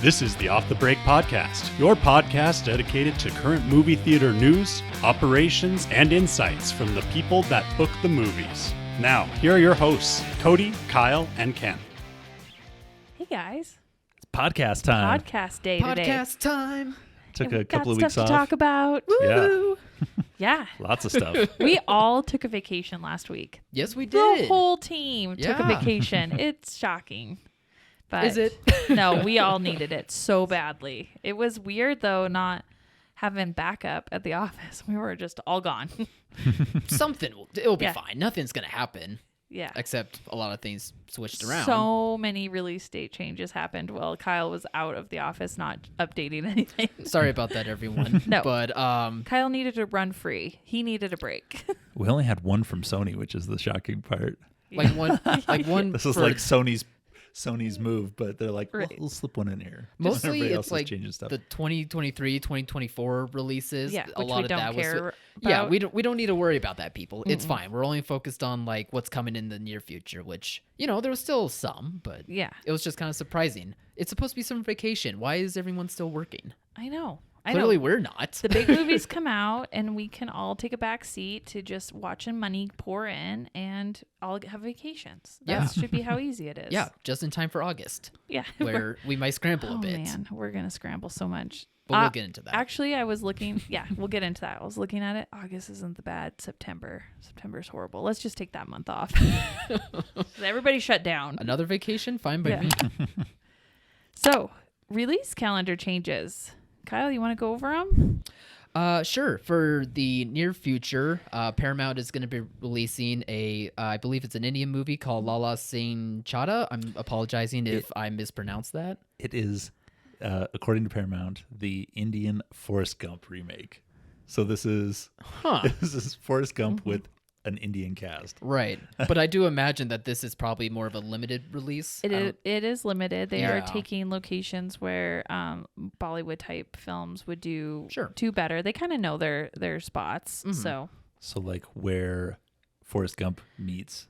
This is the Off the Break Podcast, your podcast dedicated to current movie theater news, operations, and insights from the people that book the movies. Now, here are your hosts, Cody, Kyle, and Ken. Hey guys. It's podcast time. Podcast day today. Podcast time. Took And a couple of got weeks stuff off. to talk about. Yeah. Woo! Yeah. Lots of stuff. We all took a vacation last week. Yes, we The did. whole team took a Yeah. vacation. It's shocking. But Is it? No, we all needed it so badly. It was weird though not having backup at the office. We were just all gone. It'll be Yeah. fine. Nothing's going to happen. Yeah. Except a lot of things switched around. So many release date changes happened while Kyle was out of the office not updating anything. Sorry about that, everyone. No. But Kyle needed to run free. He needed a break. We only had one from Sony, which is the shocking part. like one This is for- like Sony's move, but they're like, Right. we'll slip one in here. mostly Everybody else it's is like changing stuff. the 2023, 2024 releases. Yeah, a which lot we of don't that care was about. we don't need to worry about that, people. It's fine. We're only focused on like what's coming in the near future, which, there was still some, but Yeah. it was just kind of surprising. It's supposed to be summer vacation. Why is everyone still working? I know. Clearly we're not. The big movies come out and we can all take a back seat to just watching money pour in and all have vacations. That Yeah. should be how easy it is. Yeah, just in time for August, Yeah. where we might scramble a Oh bit. man, we're going to scramble so much. But we'll get into that. Actually, I was looking. Yeah, we'll get into that. I was looking at it. August isn't the bad. September's horrible. Let's just take that month off. Everybody shut down. Another vacation? Fine by Yeah. me. So, release calendar changes. Kyle, you want to go over them? Sure. For the near future, Paramount is going to be releasing I believe it's an Indian movie called Lala Singh Chadha. I'm apologizing if I mispronounced that. It is, according to Paramount, the Indian Forrest Gump remake. So this is Forrest Gump with an Indian cast. Right. But I do imagine that this is probably more of a limited release. It is limited. They are Yeah. taking locations where Bollywood type films would do better. They kind of know their spots. So like where Forrest Gump meets.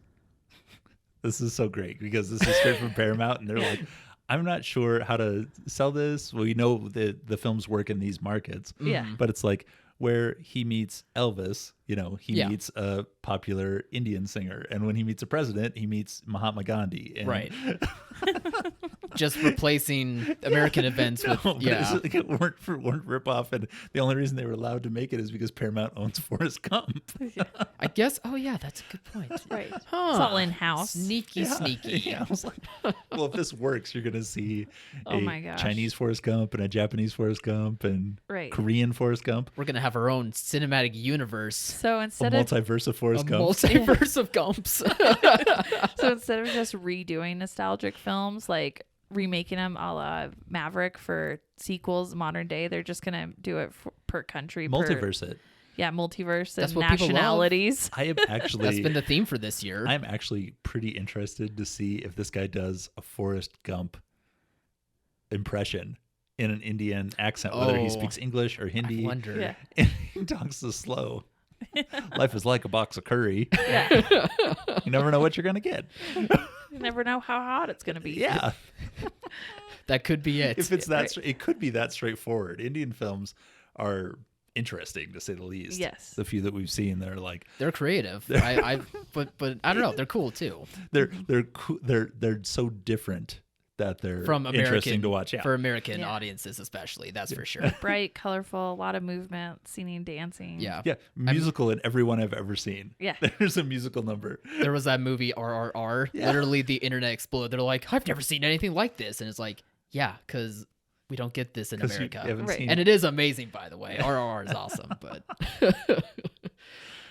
This is so great because this is straight from Paramount, and they're like, I'm not sure how to sell this. Well, we know the films work in these markets. Yeah. But it's like where he meets Elvis, he Yeah. meets a popular Indian singer. And when he meets a president, he meets Mahatma Gandhi. And Right. Just replacing American events with, but it weren't rip-off, and the only reason they were allowed to make it is because Paramount owns Forrest Gump. I guess, yeah, that's a good point. right, Huh. it's all in house. Sneaky. Yeah, I was like, well, if this works, you're going to see Oh my gosh. Chinese Forrest Gump and a Japanese Forrest Gump and Right. Korean Forrest Gump, We're going to have our own cinematic universe. So a instead of multiverse of Forrest A Gump. multiverse of Gumps. instead of just redoing nostalgic films, like remaking them a la Maverick for sequels modern day, they're just gonna do it per country. Multiverse it. Multiverse That's and what people love. nationalities. I am actually That's been the theme for this year. I'm actually pretty interested to see if this guy does a Forrest Gump impression in an Indian accent, whether he Oh, speaks English or I Hindi. wonder. Yeah. And he talks so slow. Life is like a box of curry. Yeah. You never know what you're gonna get. You never know how hot it's gonna be. Yeah. That could be it. If it's that, it could be that straightforward. Indian films are interesting to say the least. Yes. The few that we've seen, they're like They're creative. but I don't know. They're cool too. they're so different that they're From American interesting to watch. Yeah. for American Yeah. audiences, especially. That's for sure. Bright, colorful, a lot of movement, singing, dancing. Yeah. Yeah, musical in everyone I've ever seen. Yeah. There's a musical number. There was that movie RRR. Yeah. Literally, the internet exploded. They're like, I've never seen anything like this, and it's like, yeah, because we don't get this in 'Cause you America. haven't Right. seen And it is amazing, by the way. RRR is awesome,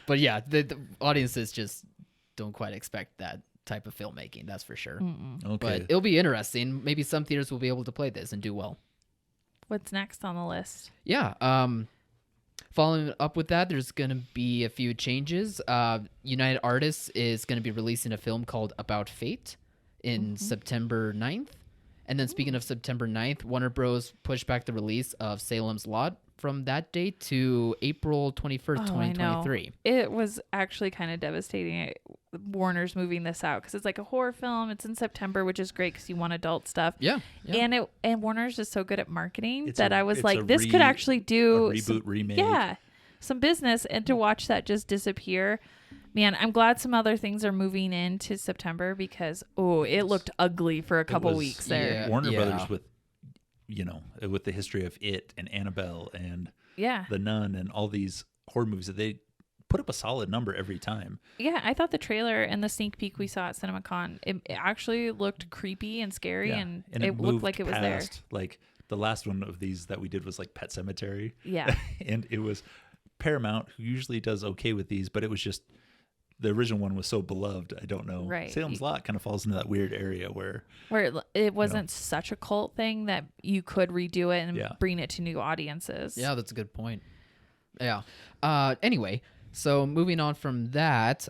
but yeah, the audiences just don't quite expect that type of filmmaking. That's for sure. Okay. But it'll be interesting. Maybe some theaters will be able to play this and do well. What's next on the list? Yeah. Following up with that, there's going to be a few changes. United Artists is going to be releasing a film called About Fate in September 9th. And then speaking of September 9th, Warner Bros. Pushed back the release of Salem's Lot from that date to April 21st, 2023. It was actually kind of devastating. Warner's moving this out because it's like a horror film. It's in September, which is great because you want adult stuff. Yeah. And Warner's just so good at marketing It's that a- I was it's like, a this could actually do a reboot, remake. some business, and to watch that just disappear. Man, I'm glad some other things are moving into September because it looked ugly for a couple was- weeks there. Yeah. Warner Brothers with the history of It and Annabelle and Yeah. The Nun and all these horror movies that they put up a solid number every time. Yeah, I thought the trailer and the sneak peek we saw at CinemaCon, it actually looked creepy and scary, Yeah. and it it looked moved like it was there. past, like the last one of these that we did was like Pet Cemetery. Yeah. And it was Paramount, who usually does okay with these, but it was just the original one was so beloved. I don't know. Right. Salem's Lot kind of falls into that weird area where It wasn't such a cult thing that you could redo it and Yeah. bring it to new audiences. Yeah, that's a good point. Yeah. Anyway, so moving on from that,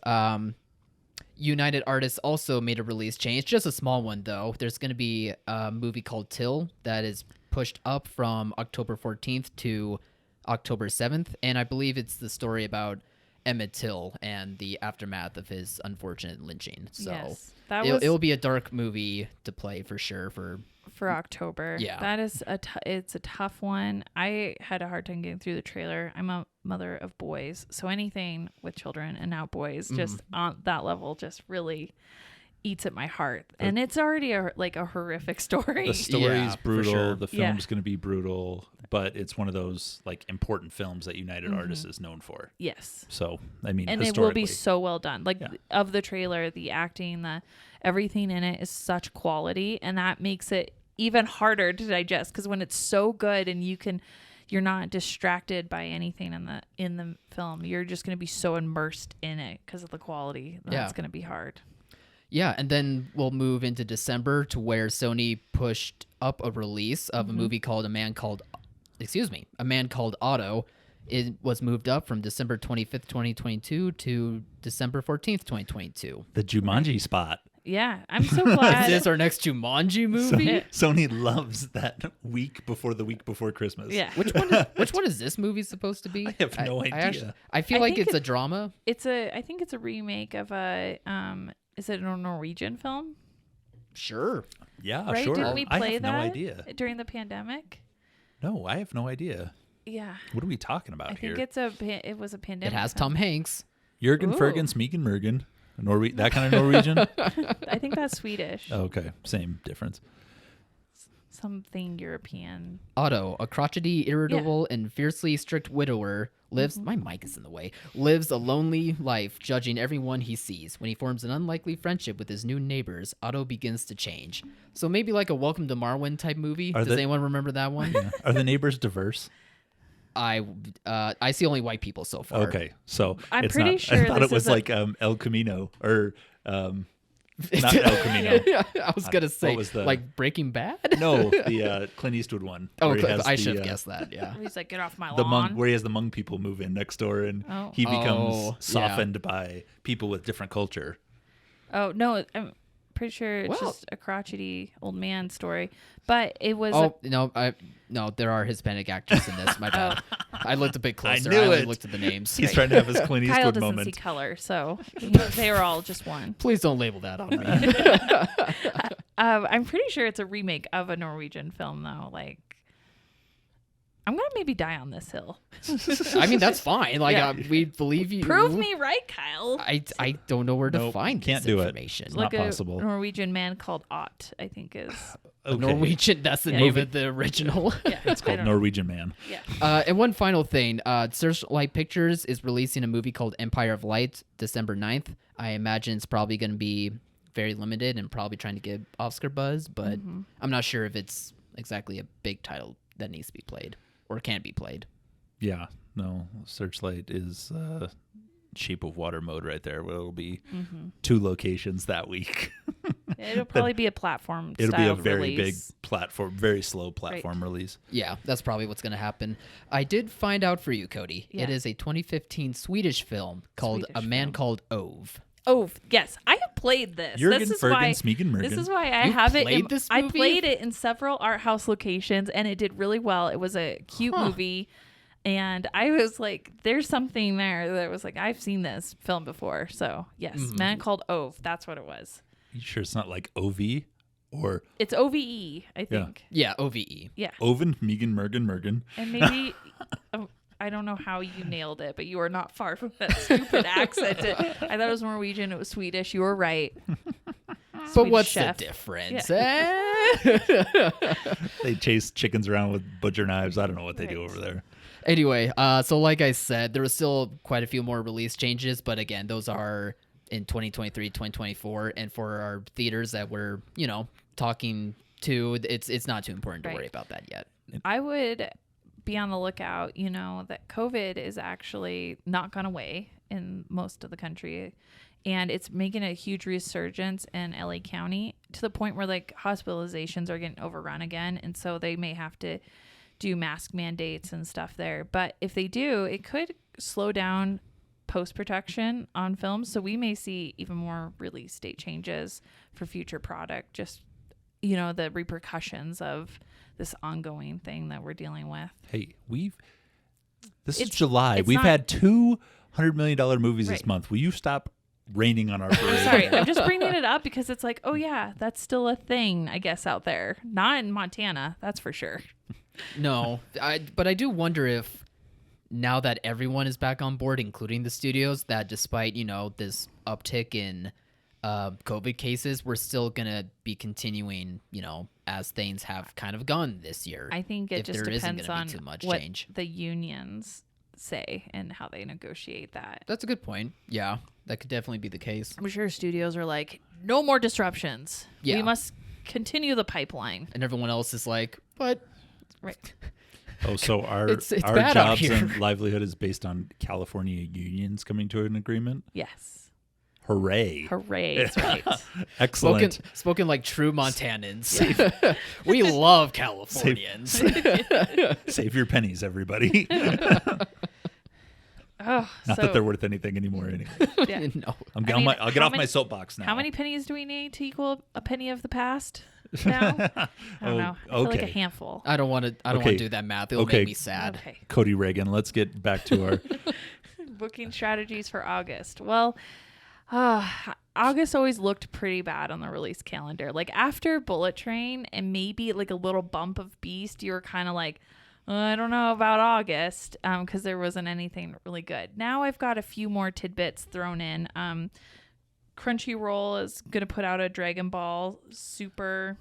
United Artists also made a release change. Just a small one, though. There's going to be a movie called Till that is pushed up from October 14th to October 7th. And I believe it's the story about Emmett Till and the aftermath of his unfortunate lynching. So Yes. That it was will be a dark movie to play for sure. for October. Yeah. That is it's a tough one. I had a hard time getting through the trailer. I'm a mother of boys, so anything with children and now boys just on that level just really eats at my heart. And it's already a horrific story. the story's Yeah, for brutal, sure. the Yeah. film's going to be brutal, but it's one of those like important films that United Artists is known for. Yes. So, I mean, And it will be historically, so well done. Like Yeah. of the trailer, the acting, everything in it is such quality, and that makes it even harder to digest because when it's so good and you're not distracted by anything in the film, you're just going to be so immersed in it because of the quality. That's going to be hard. Yeah, and then we'll move into December to where Sony pushed up a release of a movie called A Man Called Otto. It was moved up from December 25th, 2022 to December 14th, 2022. the Jumanji spot. Yeah, I'm so Is glad. this our next Jumanji movie? Sony loves that week before Christmas. Yeah, Which one is this movie supposed to be? I have no idea. I feel I like think it's a drama. I think it's a remake of a is it a Norwegian film? Sure. Yeah, Right? sure. Didn't we I play have that no idea. during the pandemic? No, I have no idea. Yeah, What are we talking about I here? think it was a pandemic. It has film. Tom Hanks. Jürgen Ooh. Fergen, Smeagol Mergen. That kind of Norwegian? I think that's Swedish. Okay, same difference. Something European. Otto, a crotchety, irritable, and fiercely strict widower, lives. My mic is in the way. Lives a lonely life, judging everyone he sees. When he forms an unlikely friendship with his new neighbors, Otto begins to change. So maybe like a Welcome to Marwen type movie. Does anyone remember that one? Are the neighbors diverse? I see only white people so far. Okay, so I'm it's pretty not, sure I thought this it was is a- like El Camino or not El Camino. I was gonna say was the- like Breaking Bad. No, the Clint Eastwood one. Oh, where he has I the, should have guessed that. Yeah. He's like, get off my The lawn. Hmong, where he has the Hmong people move in next door, and Oh. he becomes Oh, yeah. softened by people with different culture. Oh no, I'm pretty sure it's Well- just a crotchety old man story. But it was Oh no, there are Hispanic actors in this. My bad. I looked a bit closer. knew only it. looked at the names. He's trying to have his Clint Kyle Eastwood doesn't moment. see color, so they are all just one. Please don't label that on me. I'm pretty sure it's a remake of a Norwegian film, though. Like, I'm gonna maybe die on this hill. I mean, that's fine. Like, Yeah. we believe you. Prove me right, Kyle. I don't know where to Nope, find can't this do it. information. It's Like not a possible. Norwegian man called Ott, I think is. Okay. Norwegian. That's the Yeah. name of the original. Yeah, It's called Norwegian Man. Yeah. And one final thing. Searchlight Pictures is releasing a movie called Empire of Light December 9th. I imagine it's probably going to be very limited and probably trying to get Oscar buzz, but I'm not sure if it's exactly a big title that needs to be played or can be played. Yeah, no, Searchlight is Shape of Water mode right there. Where it'll be 2 locations that week. It'll probably be a platform. It'll be a styled very release. big platform, very slow platform release. Yeah, that's probably what's going to happen. I did find out for you, Cody. Yeah. It is a 2015 Swedish film called Swedish A Man film. Called Ove. Oh yes, I have played this. Jürgen This is Fergen, why. Smeagol Mergen. This is why I You've have it. played this I movie? played it in several art house locations, and it did really well. It was a cute movie. And I was like, there's something there that was like, I've seen this film before. So yes, Man Called Ove. That's what it was. You sure it's not like OV or It's OVE, I think. Yeah, OVE. Yeah. Oven, Megan, Mergen? And maybe, I don't know how you nailed it, but you were not far from that stupid accent. I thought it was Norwegian. It was Swedish. You were right. But Swedish what's chef. the difference? They chase chickens around with butcher knives. I don't know what they do Right. over there. Anyway, so like I said, there was still quite a few more release changes, but again, those are in 2023, 2024, and for our theaters that we're, talking to, it's not too important to Right. worry about that yet. I would be on the lookout, that COVID is actually not gone away in most of the country. And it's making a huge resurgence in LA County to the point where like hospitalizations are getting overrun again. And so they may have to do mask mandates and stuff there. But if they do, it could slow down post-production on films. So we may see even more release date changes for future product. Just, the repercussions of this ongoing thing that we're dealing with. Hey, this is It's- July. it's We've not- had $200 million movies this Right. month. Will you stop raining on our parade? Sorry, I'm just bringing it up because it's like, oh yeah, that's still a thing, I guess, out there. Not in Montana, that's for sure. No, but I do wonder if now that everyone is back on board, including the studios, that despite, this uptick in COVID cases, we're still going to be continuing, as things have kind of gone this year. I think it if just there isn't depends gonna on be too much what change. the unions say and how they negotiate that. That's a good point. Yeah, that could definitely be the case. I'm sure studios are like, no more disruptions. Yeah. We must continue the pipeline. And everyone else is like, but Right. Oh, so our It's bad out jobs here. and livelihood is based on California unions coming to an agreement? Yes. Hooray. Hooray. That's right. Excellent. spoken like true Montanans. We love Californians. Save your pennies, everybody. Oh, Not that they're worth anything anymore anyway. yeah. No. I'll I mean, get how off my many- soapbox now. How many pennies do we need to equal a penny of the past now? I don't know. I feel like a okay. handful. I don't want to Okay. do that math. It'll Okay. make me sad. Okay. Cody Reagan, let's get back to our Booking strategies for August. Well, August always looked pretty bad on the release calendar. Like after Bullet Train and maybe like a little bump of Beast, you were kind of like, I don't know about August, because there wasn't anything really good. Now I've got a few more tidbits thrown in. Crunchyroll is going to put out a Dragon Ball Super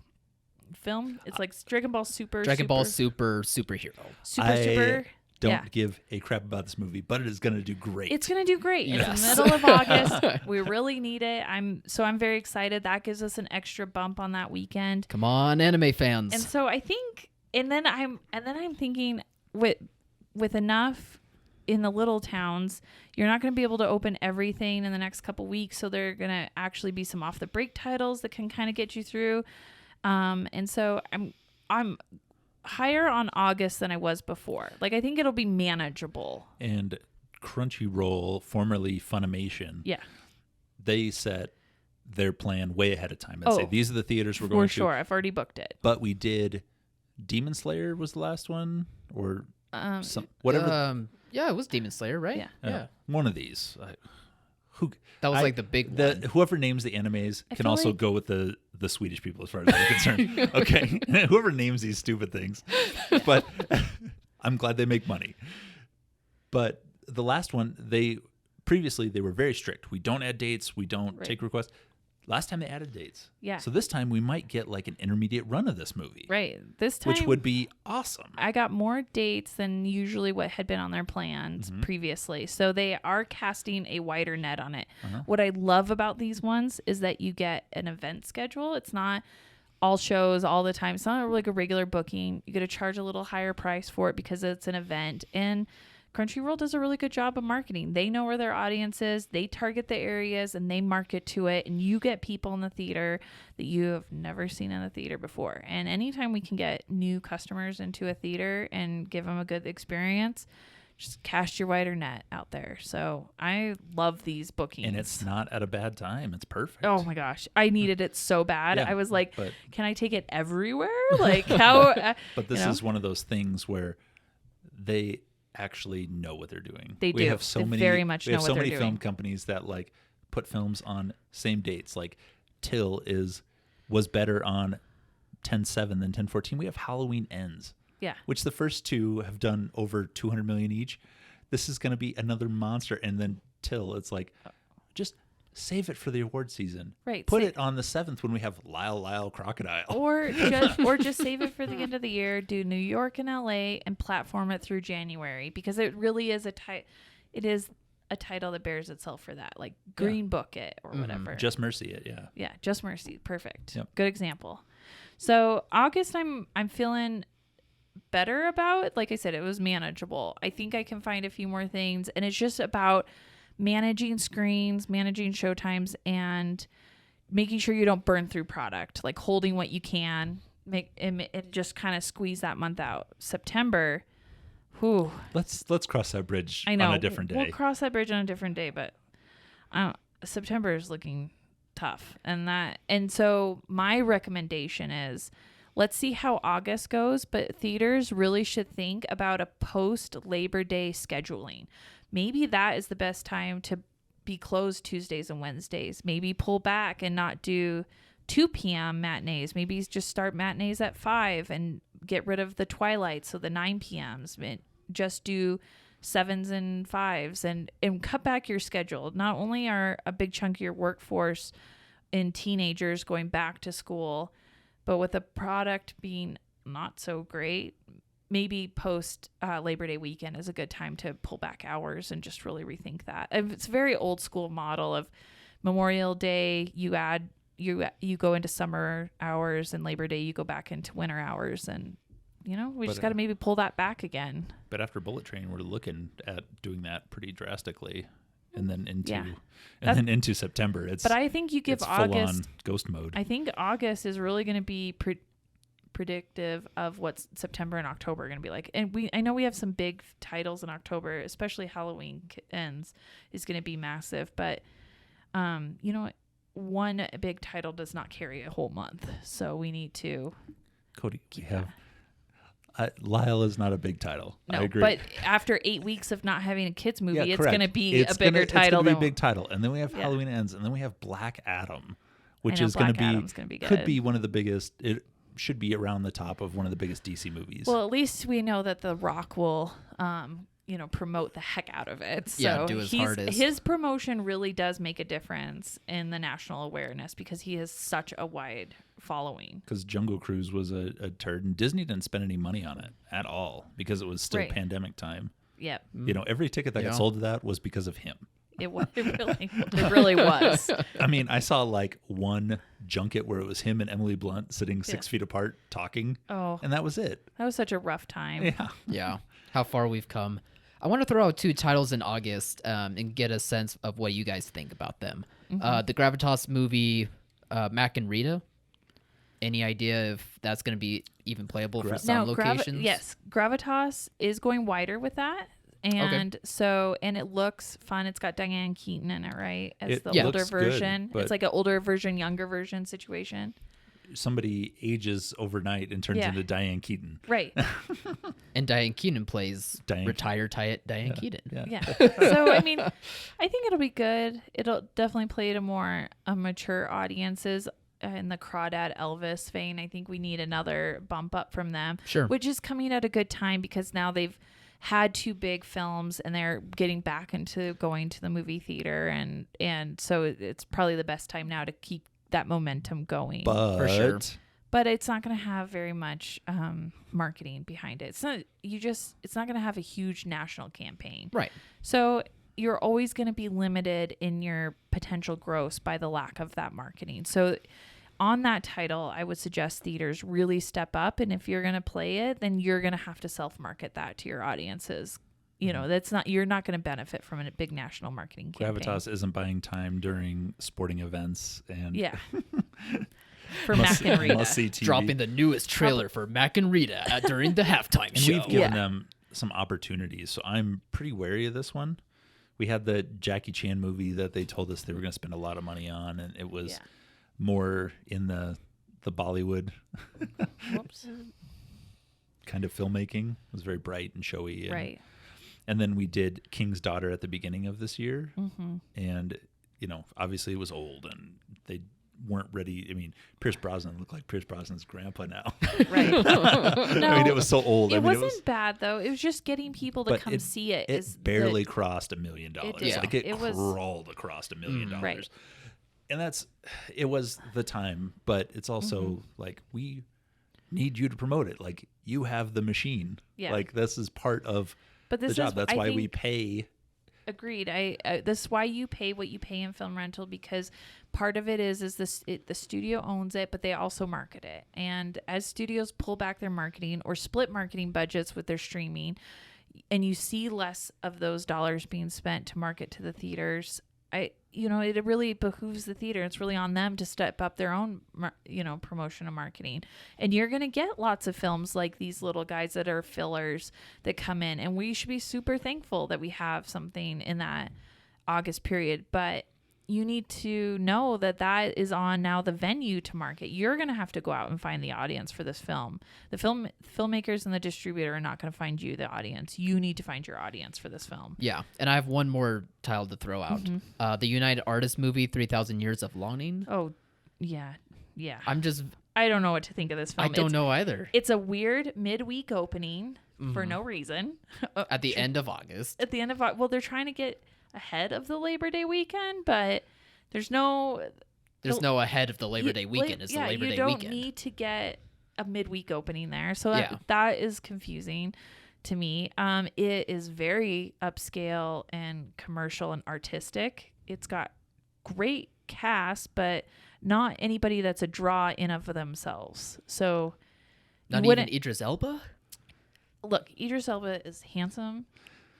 film. It's like Dragon Ball Super. Dragon Ball Super Superhero. Super. don't Yeah. give a crap about this movie, but it is going to do great. It's going to do great. It's Yes. the middle of August. We really need it. I'm very excited. That gives us an extra bump on that weekend. Come on, anime fans. And so I think and then I'm thinking with enough in the little towns, you're not going to be able to open everything in the next couple weeks, so there are going to actually be some off the break titles that can kind of get you through. And so I'm higher on August than I was before. Like I think it'll be manageable. And Crunchyroll, formerly Funimation, Yeah. they set their plan way ahead of time and say, these are the theaters we're going For to. sure. I've already booked it. But we did Demon Slayer was the last one, or whatever. Yeah, it was Demon Slayer, right? Yeah. Yeah. One of these. That was like the big one. Whoever names the animes I can feel also like- go with the Swedish people as far as I'm concerned. Okay. Whoever names these stupid things. But I'm glad they make money. But the last one, previously they were very strict. We don't add dates. We don't Right. take requests. Last time they added dates. Yeah. So this time we might get like an intermediate run of this movie. Right. This time Which would be awesome. I got more dates than usually what had been on their plans previously. So they are casting a wider net on it. What I love about these ones is that you get an event schedule. It's not all shows all the time. It's not like a regular booking. You get to charge a little higher price for it because it's an event. And Crunchyroll does a really good job of marketing. They know where their audience is. They target the areas and they market to it. And you get people in the theater that you have never seen in a theater before. And anytime we can get new customers into a theater and give them a good experience, just cast your wider net out there. So I love these bookings. And it's not at a bad time. It's perfect. Oh my gosh. I needed it so bad. Yeah, I was like, but- can I take it everywhere? Like how? But this is one of those things where actually know what they're doing. They we do. have so They many very much we have know so what they're many film doing. companies that like put films on same dates. Like Till was better on 10/7 than 10/14. We have Halloween Ends, Yeah. which the first two have done over 200 million each. This is going to be another monster. And then Till, it's like, just save it for the award season. Right. Put it on the 7th when we have Lyle Crocodile. Or just save it for the end of the year. Do New York and LA and platform it through January, because it really is it is a title that bears itself for that. Like Green Book it or whatever. Just Mercy it, yeah. Yeah, Just Mercy. Perfect. Yep. Good example. So August I'm feeling better about. Like I said, it was manageable. I think I can find a few more things, and it's just about managing screens, managing showtimes, and making sure you don't burn through product, like holding what you can, make it just kind of squeeze that month out. September, whew. Let's cross that bridge I know. on a different day. We'll cross that bridge on a different day, but September is looking tough. And so my recommendation is, let's see how August goes, but theaters really should think about a post Labor Day scheduling. Maybe that is the best time to be closed Tuesdays and Wednesdays. Maybe pull back and not do 2 p.m. matinees. Maybe just start matinees at 5 and get rid of the twilight, so the 9 p.m.s. Just do 7s and 5s and cut back your schedule. Not only are a big chunk of your workforce in teenagers going back to school, but with the product being not so great, maybe post Labor Day weekend is a good time to pull back hours and just really rethink that. It's a very old school model of Memorial Day, you go into summer hours, and Labor Day you go back into winter hours, and we just got to maybe pull that back again. But after Bullet Train, we're looking at doing that pretty drastically, and then into September. But I think you give it's full August on ghost mode. I think August is really going to be predictive of what September and October are going to be like. And I know we have some big titles in October, especially Halloween Ends is going to be massive. But you know what? One big title does not carry a whole month, so we need to. Cody, we have. Lyle is not a big title. No, I agree. but after 8 weeks of not having a kids movie, it's correct. going to be a bigger title. It's going to be than a big title, and then we have Yeah. Halloween Ends, and then we have Black Adam, which know is going to Black Adam's gonna be could good. be one of the biggest. It should be around the top of one of the biggest DC movies. Well, at least we know that The Rock will, promote the heck out of it. So Yeah, do his hardest. His promotion really does make a difference in the national awareness because he has such a wide following. Because Jungle Cruise was a turd, and Disney didn't spend any money on it at all because it was still Right. pandemic time. Yep. Every ticket that got sold to that was because of him. It really was. I mean, I saw like one junket where it was him and Emily Blunt sitting 6 feet apart talking. Oh. And that was it. That was such a rough time. Yeah. Yeah, how far we've come. I want to throw out 2 titles in August and get a sense of what you guys think about them. The Gravitas movie, Mac and Rita. Any idea if that's going to be even playable for some locations? Yes, Gravitas is going wider with that. And and it looks fun. It's got Diane Keaton in it, right? As It the older looks good, version. but- It's like an older version, younger version situation. Somebody ages overnight and turns Yeah. into Diane Keaton. Right. And Diane Keaton plays Diane retired Diane Keaton. Yeah. So, I mean, I think it'll be good. It'll definitely play to more mature audiences in the Crawdad Elvis vein. I think we need another bump up from them. Sure. Which is coming at a good time because now they've had 2 big films and they're getting back into going to the movie theater. And so it's probably the best time now to keep that momentum going. But For sure. But it's not going to have very much marketing behind it. It's not going to have a huge national campaign. Right. So you're always going to be limited in your potential gross by the lack of that marketing. So on that title, I would suggest theaters really step up. And if you're going to play it, then you're going to have to self-market that to your audiences. You're not going to benefit from a big national marketing campaign. Gravitas isn't buying time during sporting events and Yeah. For Mac and Rita. must-see TV. Dropping the newest trailer for Mac and Rita during the halftime And show. we've given them some opportunities, so I'm pretty wary of this one. We had the Jackie Chan movie that they told us they were going to spend a lot of money on, and it was more in the Bollywood Whoops. kind of filmmaking. It was very bright and showy. And Right. And then we did King's Daughter at the beginning of this year. Mm-hmm. And, obviously it was old and they weren't ready. I mean, Pierce Brosnan looked like Pierce Brosnan's grandpa now. Right. I mean, it was so old. It wasn't bad, though. It was just getting people to come see it. It barely crossed $1 million. It did. Like it crawled across $1 million. Right. And it was the time, but it's also like, we need you to promote it. Like, you have the machine. Yeah. Like, this is part of the job. That's why we pay. Agreed. This is why you pay what you pay in film rental, because part of it is the studio owns it, but they also market it. And as studios pull back their marketing or split marketing budgets with their streaming, and you see less of those dollars being spent to market to the theaters, it really behooves the theater. It's really on them to step up their own, promotion and marketing. And you're going to get lots of films like these little guys that are fillers that come in. And we should be super thankful that we have something in that August period. But you need to know that is on now the venue to market. You're going to have to go out and find the audience for this film. The filmmakers and the distributor are not going to find you the audience. You need to find your audience for this film. Yeah, and I have one more tile to throw out. The United Artists movie, 3,000 Years of Longing. Oh, yeah. I don't know what to think of this film. I don't know either. It's a weird midweek opening for no reason. At the end of August. At the end of they're trying to get ahead of the Labor Day weekend, but there's no ahead of the Labor Day weekend. It's the Labor Day weekend. You don't need to get a midweek opening there. So Yeah. that is confusing to me. It is very upscale and commercial and artistic. It's got great cast, but not anybody that's a draw in of themselves. So not even Idris Elba? Look, Idris Elba is handsome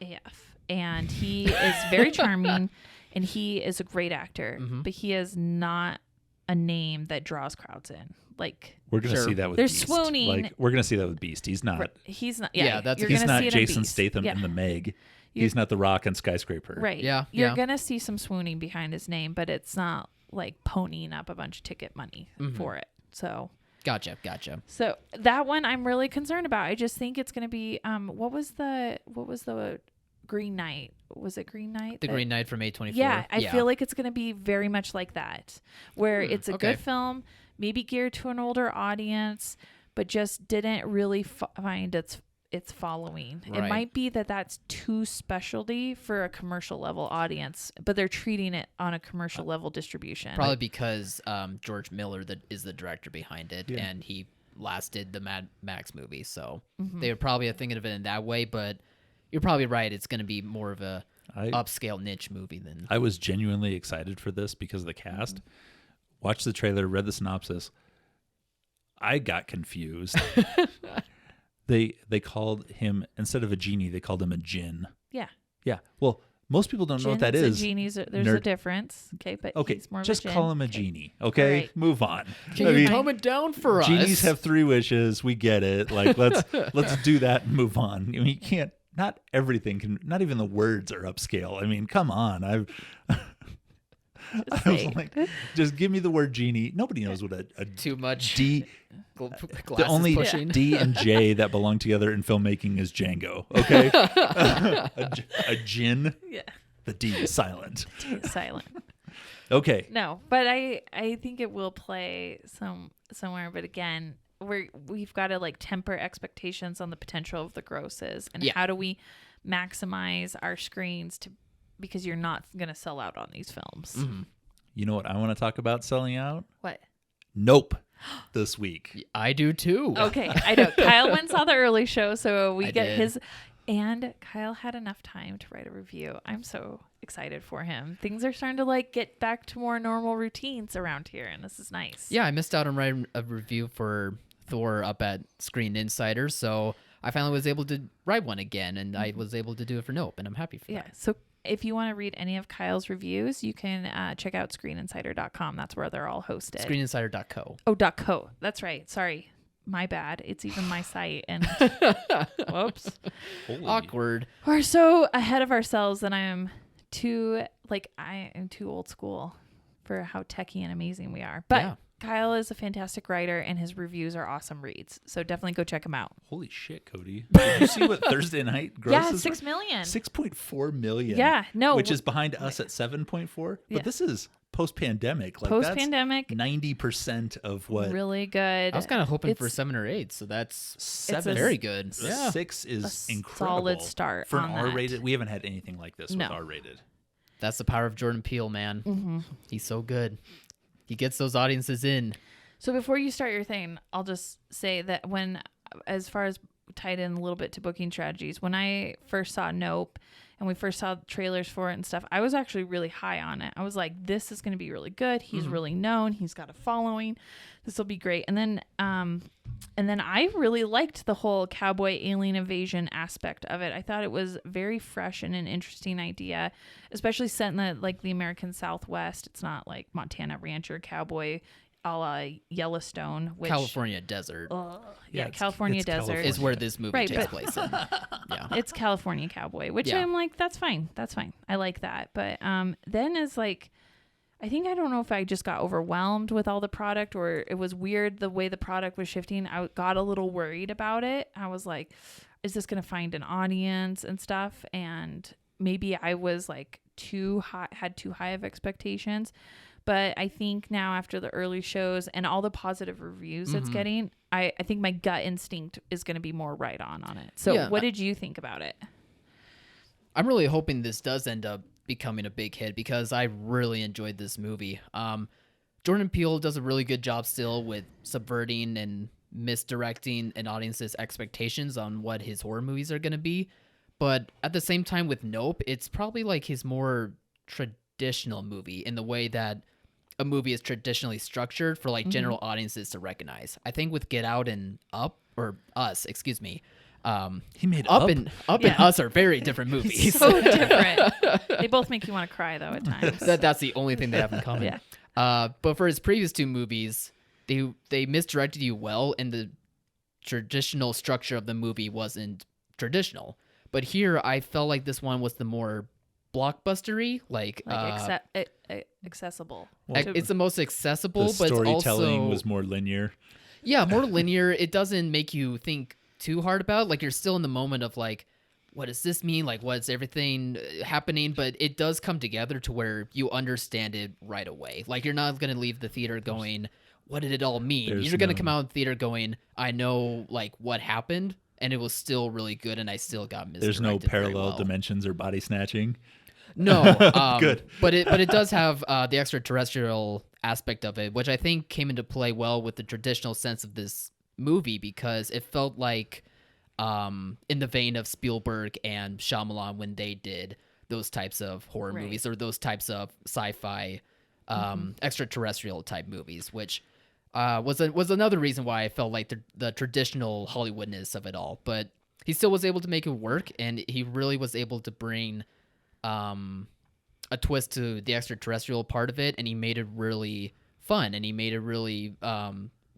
AF. And he is very charming, and he is a great actor, but he is not a name that draws crowds in. Like, we're gonna see that with there's Beast. swooning. Like, we're gonna see that with Beast. He's not. He's not. Yeah, Yeah, that's- you're He's gonna not see it Jason in Beast. Statham Yeah. in The Meg. He's not The Rock and Skyscraper. Right. Yeah, You're yeah. gonna see some swooning behind his name, but it's not like ponying up a bunch of ticket money for it. So. Gotcha. So that one I'm really concerned about. I just think it's gonna be. What was the Green Knight? Was it Green Knight? The Green Knight from A24. Yeah, I feel like it's going to be very much like that, where it's a okay. good film, maybe geared to an older audience, but just didn't really find its following. It Right. might be that's too specialty for a commercial level audience, but they're treating it on a commercial level distribution. Probably because George Miller is the director behind it, and he last did the Mad Max movie, so they were probably thinking of it in that way, but you're probably right. It's going to be more of a upscale niche movie than. I was genuinely excited for this because of the cast. Watched the trailer, read the synopsis. I got confused. They called him, instead of a genie, they called him a djinn. Yeah. Yeah. Well, most people don't know what that Djinns and is. Genies, there's a difference. Okay, but he's more just of a call djinn. him a Okay. genie. Okay, All right. move on. Can I you mean, tone it down for us? genies have 3 wishes. We get it. Like, let's do that and move on. I mean, you can't. Not everything can. Not even the words are upscale. I mean, come on. I was like, just give me the word genie. Nobody knows what a Too much. D. Glasses The only pushing. D and J that belong together in filmmaking is Django. Okay, a djinn. Yeah. The D is silent. It's silent. Okay. No, but I think it will play somewhere. But again, we've got to like temper expectations on the potential of the grosses, and how do we maximize our screens because you're not going to sell out on these films. You know what I want to talk about selling out? What? Nope. This week. I do too. Okay, I know. Kyle went and saw the early show, so we I get did. his. And Kyle had enough time to write a review. I'm so excited for him. Things are starting to like get back to more normal routines around here, and this is nice. Yeah, I missed out on writing a review for Thor up at Screen Insider, so I finally was able to write one again, and I was able to do it for Nope, and I'm happy for Yeah. that. So if you want to read any of Kyle's reviews, you can check out screeninsider.com. That's where they're all hosted. ScreenInsider.co. Oh, .co. That's right. Sorry. My bad. It's even my site. And whoops. Awkward. We're so ahead of ourselves that I am too old school for how techie and amazing we are. But Kyle is a fantastic writer, and his reviews are awesome reads. So definitely go check him out. Holy shit, Cody! Did you see what Thursday Night Yeah, grosses? 6 million. 6.4 million. Yeah, no, which is behind us at 7.4. But Yeah. this is post-pandemic. Like Post-pandemic, that's 90% of what really good. I was kind of hoping for It's- 7 or 8, so that's seven. very good. The Yeah. 6 is A incredible. solid start for on an that. R-rated. We haven't had anything like this No. with R-rated. That's the power of Jordan Peele, man. Mm-hmm. He's so good. He gets those audiences in. So before you start your thing, I'll just say that as far as tied in a little bit to booking strategies, when I first saw Nope and we first saw trailers for it and stuff, I was actually really high on it. I was like, this is going to be really good. He's really known. He's got a following. This will be great. And then I really liked the whole cowboy alien invasion aspect of it. I thought it was very fresh and an interesting idea, especially set in the American Southwest. It's not like Montana Rancher cowboy a la Yellowstone, which California desert yeah, it's California desert California. is where this movie Right, takes but- place in. Yeah. it's California cowboy, which Yeah. I'm like, that's fine. I like that. But then is like, I don't know if I just got overwhelmed with all the product or it was weird the way the product was shifting. I got a little worried about it. I was like, is this going to find an audience and stuff? And maybe I was like had too high of expectations. But I think now after the early shows and all the positive reviews it's getting, I think my gut instinct is going to be more right on it. So Yeah, what did you think about it? I'm really hoping this does end up becoming a big hit because I really enjoyed this movie. Jordan Peele does a really good job still with subverting and misdirecting an audience's expectations on what his horror movies are going to be. But at the same time with Nope, it's probably like his more traditional movie in the way that a movie is traditionally structured for like general audiences to recognize. I think with Get Out and Us, excuse me, He made Up Up. and Yeah. Us are very different movies. So different. They both make you want to cry though at times. That's the only thing they have in common. Yeah. But for his previous two movies, they misdirected you well, and the traditional structure of the movie wasn't traditional. But here, I felt like this one was the more blockbustery, Accessible. it's the most accessible, The but it's storytelling also was more linear. yeah, more linear. It doesn't make you think too hard about it. Like you're still in the moment of like, what does this mean? Like, what's everything happening? But it does come together to where you understand it right away. Like you're not going to leave the theater going, what did it all mean? There's You're going to no- come out of the theater going, I know like what happened, and it was still really good, and I still got misdirected. There's no very parallel well. dimensions or body snatching. No, Good. But it does have the extraterrestrial aspect of it, which I think came into play well with the traditional sense of this movie because it felt like in the vein of Spielberg and Shyamalan when they did those types of horror Right. movies or those types of sci-fi extraterrestrial type movies, which was another reason why I felt like the traditional Hollywoodness of it all. But he still was able to make it work, and he really was able to bring a twist to the extraterrestrial part of it, and he made it really fun, and he made it really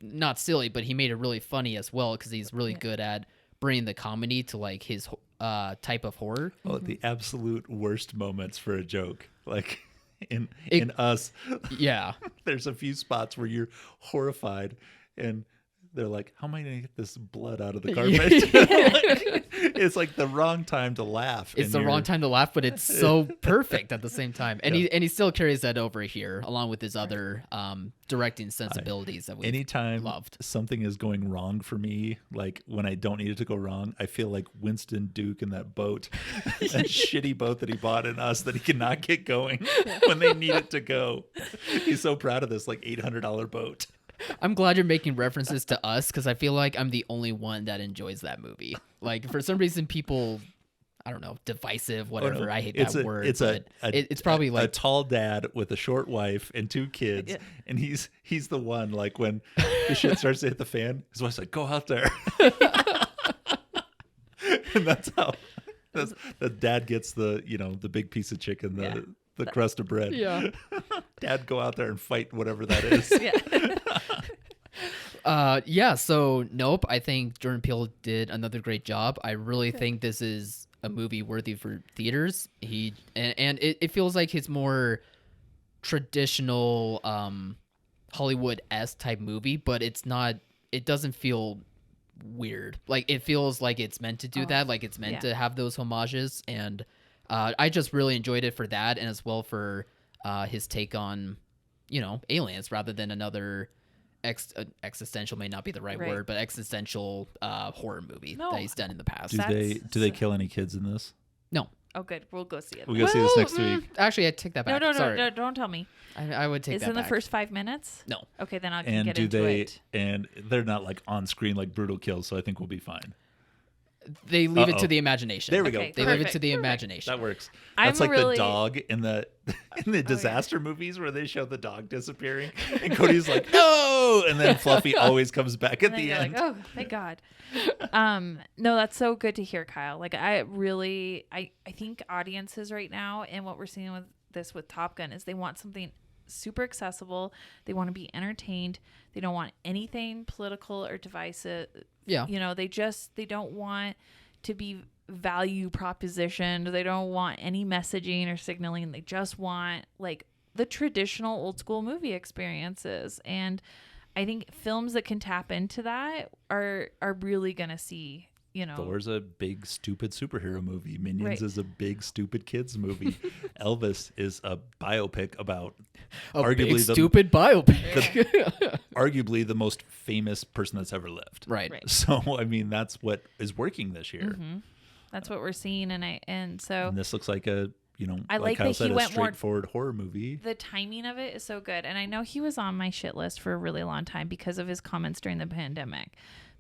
not silly, but he made it really funny as well because he's really good at bringing the comedy to like his type of horror. Oh, the absolute worst moments for a joke. Like in It- Us, Yeah. there's a few spots where you're horrified and they're like, how am I going to get this blood out of the carpet? It's like the wrong time to laugh. It's and the you're- wrong time to laugh, but it's so perfect at the same time. And Yeah. he still carries that over here, along with his other directing sensibilities that we Anytime loved. something is going wrong for me, like when I don't need it to go wrong, I feel like Winston Duke in that boat, that shitty boat that he bought in Us that he cannot get going when they need it to go. He's so proud of this like $800 boat. I'm glad you're making references to Us because I feel like I'm the only one that enjoys that movie. Like for some reason, people, I don't know, divisive, whatever. Oh, no. I hate It's that a- word. It's but it's probably a like tall dad with a short wife and 2 kids, Yeah. and he's the one like when the shit starts to hit the fan, his wife's like, "Go out there," and that's how the dad gets the the big piece of chicken, the crust of bread. yeah. Dad, go out there and fight whatever that is. Yeah. So Nope, I think Jordan Peele did another great job. I really think this is a movie worthy for theaters. And it feels like his more traditional Hollywood-esque type movie, but it's not. It doesn't feel weird. Like it feels like it's meant to do that. Like it's meant to have those homages, and I just really enjoyed it for that, and as well for his take on, aliens rather than another existential may not be the right word, but existential horror movie that he's done in the past. Do they kill any kids in this? No. Oh, good. We'll go see it. We'll go see this next week. Actually, I take that back. No, don't tell me. I would take that back. Is in the first 5 minutes? No. Okay, then I can And get do into they? it. And they're not like on screen like brutal kills, so I think we'll be fine. They leave it to the imagination. There we go. Okay, They leave it to perfect. the imagination. That works. I'm That's like really- the dog in the disaster movies where they show the dog disappearing, and Cody's like, "No!" and then Fluffy always comes back at And then the you're end. like, oh, thank God. No, that's so good to hear, Kyle. Like I think audiences right now, and what we're seeing with this with Top Gun is they want something super accessible. They want to be entertained. They don't want anything political or divisive. Yeah. They don't want to be value propositioned. They don't want any messaging or signaling. They just want like the traditional old school movie experiences. And I think films that can tap into that are really going to see, Thor's a big stupid superhero movie. Minions Right. is a big stupid kids movie. Elvis is a biopic about A arguably big, the stupid biopic. arguably the most famous person that's ever lived. Right. So I mean that's what is working this year. Mm-hmm. That's what we're seeing. And so And this looks like a I like Kyle that said, he a went more- straightforward horror movie. the timing of it is so good. And I know he was on my shit list for a really long time because of his comments during the pandemic.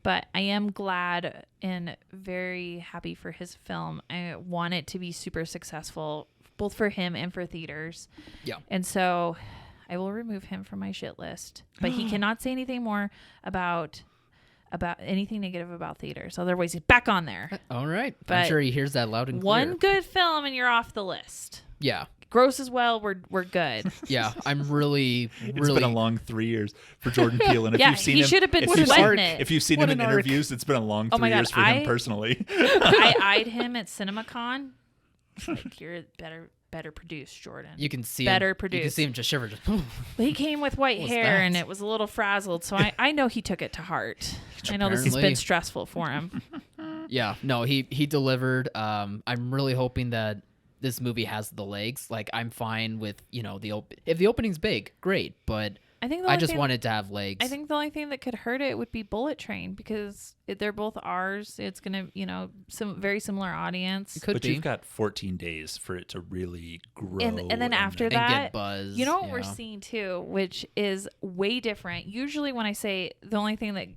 But I am glad and very happy for his film. I want it to be super successful, both for him and for theaters. Yeah. And so I will remove him from my shit list. But he cannot say anything more about anything negative about theaters. Otherwise, he's back on there. All right. I'm But sure he hears that loud and clear. One good film and you're off the list. Yeah. Gross as well, we're good. Yeah. I'm really, It's really. been a long 3 years for Jordan Peele, and if Yeah, you've seen he him, should have been if you've sweating seen- it. If you've seen What him in an arc. interviews, it's been a long Oh 3 my God, years for him personally. I eyed him at CinemaCon. Like, you're better produced, Jordan. You can see Better him. You can produced. see him just shiver. Just, But he came with white What was hair that? and it was a little frazzled, so I know he took it to heart. I know this has been Apparently. stressful for him. yeah. No, he delivered. I'm really hoping that this movie has the legs. Like I'm fine with if the opening's big, great. But I think I just want it to have legs. I think the only thing that could hurt it would be Bullet Train because they're both ours. It's gonna, some very similar audience. it could But be. you've got 14 days for it to really grow. And then after and that, get buzz. you know what we're seeing too, which is way different. Usually when I say the only thing that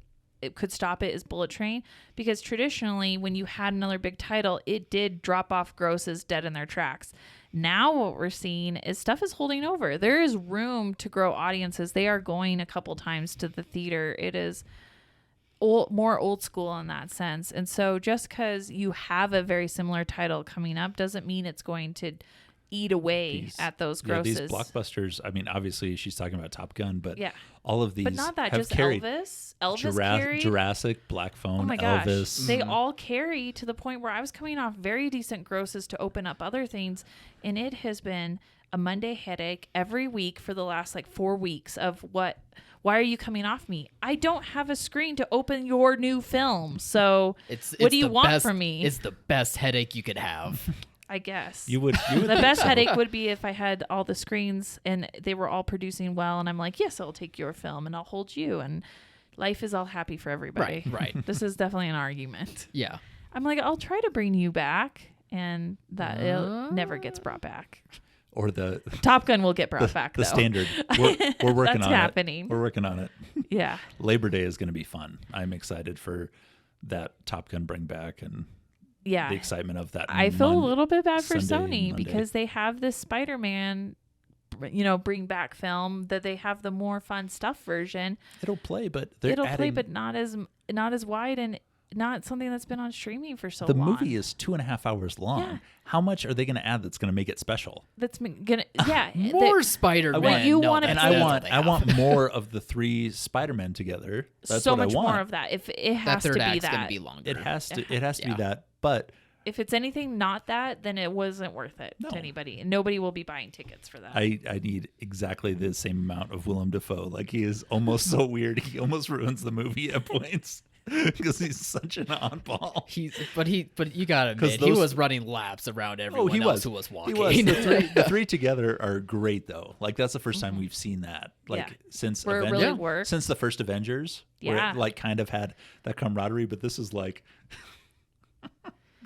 it could stop it is Bullet Train, because traditionally when you had another big title, it did drop off grosses dead in their tracks. Now what we're seeing is stuff is holding over. There is room to grow audiences. They are going a couple times to the theater. It is more old school in that sense. And so just because you have a very similar title coming up doesn't mean it's going to eat away at those grosses. These blockbusters. I mean, obviously she's talking about Top Gun, but Yeah. all of these But not that, have just carried Elvis. Elvis carried. Jurassic, Black Phone, Oh my gosh. Elvis. They all carry to the point where I was coming off very decent grosses to open up other things. And it has been a Monday headache every week for the last 4 weeks of why are you coming off me? I don't have a screen to open your new film. So what do you want from me? It's the best headache you could have. I guess. You would the think best so. headache would be if I had all the screens and they were all producing well. And I'm like, yes, I'll take your film and I'll hold you. And life is all happy for everybody. Right. This is definitely an argument. Yeah. I'm like, I'll try to bring you back. And that it never gets brought back. Or the Top Gun will get brought back, the though. standard. We're working That's on happening. it. We're working on it. Yeah. Labor Day is going to be fun. I'm excited for that Top Gun bring back and Yeah. the excitement of that. I feel a little bit bad for Sunday, Sony Monday. because they have this Spider-Man, bring back film that they have the more fun stuff version. It'll play, but they're It'll adding, play, but not as wide and not something that's been on streaming for so the long. movie is 2.5 hours long. Yeah. How much are they going to add that's going to make it special? That's gonna More Spider-Man. What you No, wanna And that's see- I all want they I have. want more of the 3 Spider-Men together. That's so what much I want. more of that. If it That has to third be act's that. gonna be longer. It has to be Yeah. that. But if it's anything not that, then it wasn't worth it No. to anybody. And nobody will be buying tickets for that. I need exactly the same amount of Willem Dafoe. Like, he is almost so weird. He almost ruins the movie at points because he's such an oddball. But you gotta 'Cause admit, he those- was running laps around everyone he else was. who was He walking. was. The three together are great, though. Like, that's the first time we've seen that. Like, Yeah. since Where it Avengers, really worked. since the first Avengers, where Yeah. it like kind of had that camaraderie. But this is like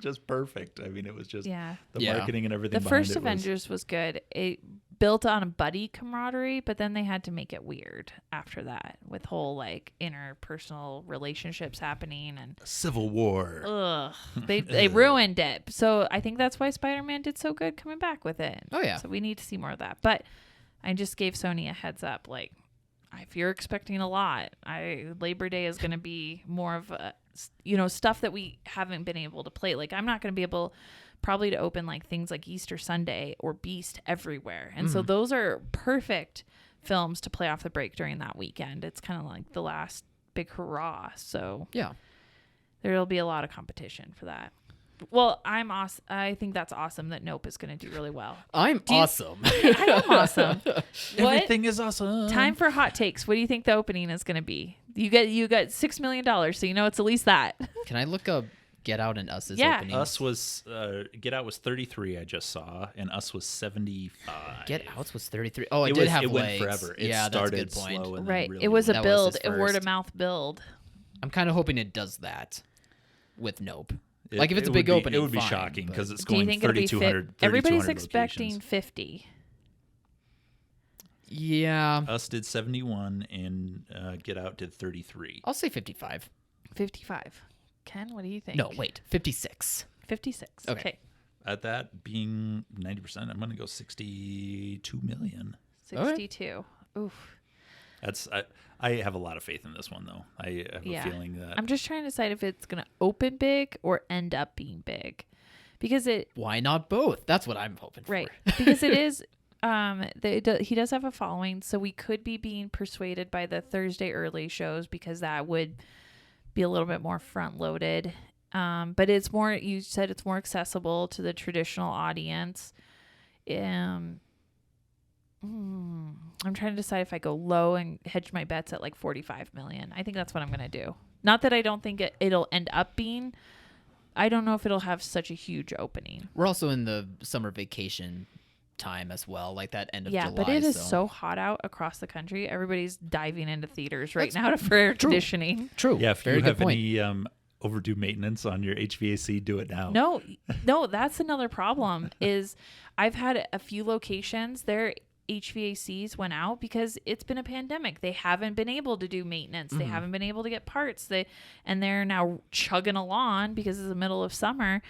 just perfect. I mean, it was just Yeah. the Yeah. marketing and everything. The behind first it was- Avengers was good. It built on a buddy camaraderie, but then they had to make it weird after that with whole like interpersonal relationships happening and Civil War. ugh, they ruined it. So I think that's why Spider-Man did so good coming back with it. Oh, yeah. So we need to see more of that. But I just gave Sony a heads up. Like, if you're expecting a lot, Labor Day is going to be more of a, stuff that we haven't been able to play. Like, I'm not going to be able probably to open like things like Easter Sunday or Beast everywhere. And so those are perfect films to play off the break during that weekend. It's kind of like the last big hurrah. So Yeah. there'll be a lot of competition for that. Well, I'm awesome. I think that's awesome that Nope is going to do really well. I'm you- awesome. I am awesome. What? Everything is awesome. Time for hot takes. What do you think the opening is going to be? You got $6 million, so you know it's at least that. Can I look up Get Out and Us's Yeah. opening? Us was Get Out was 33. I just saw, and Us was 75. Get Out's was 33. Oh, it, It did was- have it went legs. forever. It yeah, started that's a good point. slow and then Right. really It was a That was build, his a word of first. mouth build. I'm kind of hoping it does that with Nope. It- Like, if it's it a big would be- opening, it would be fine, shocking but- because it's Do you going think it'll be 3,200. Everybody's 3,200 expecting locations. 50. Yeah. Us did 71 and Get Out did 33. I'll say 55. 55. Ken, what do you think? No, wait. 56. 56. Okay. Okay. At that being 90%, I'm going to go 62 million. 62. Oof. That's I have a lot of faith in this one though. I have Yeah. a feeling that I'm just trying to decide if it's going to open big or end up being big. Because Why not both? That's what I'm hoping for. right. Because it is he does have a following, so we could be being persuaded by the Thursday early shows because that would be a little bit more front loaded. But it's more, you said it's more accessible to the traditional audience. I'm trying to decide if I go low and hedge my bets at like 45 million. I think that's what I'm going to do. Not that I don't think it'll end up being, I don't know if it'll have such a huge opening. We're also in the summer vacation time as well, like that end of Yeah, July. but it is so hot out across the country. Everybody's diving into theaters right now for air conditioning. true. yeah, if Very you good have point. any overdue maintenance on your HVAC, do it now. No, that's another problem is I've had a few locations, their HVACs went out because it's been a pandemic. They haven't been able to do maintenance. They haven't been able to get parts. And they're now chugging along because it's the middle of summer,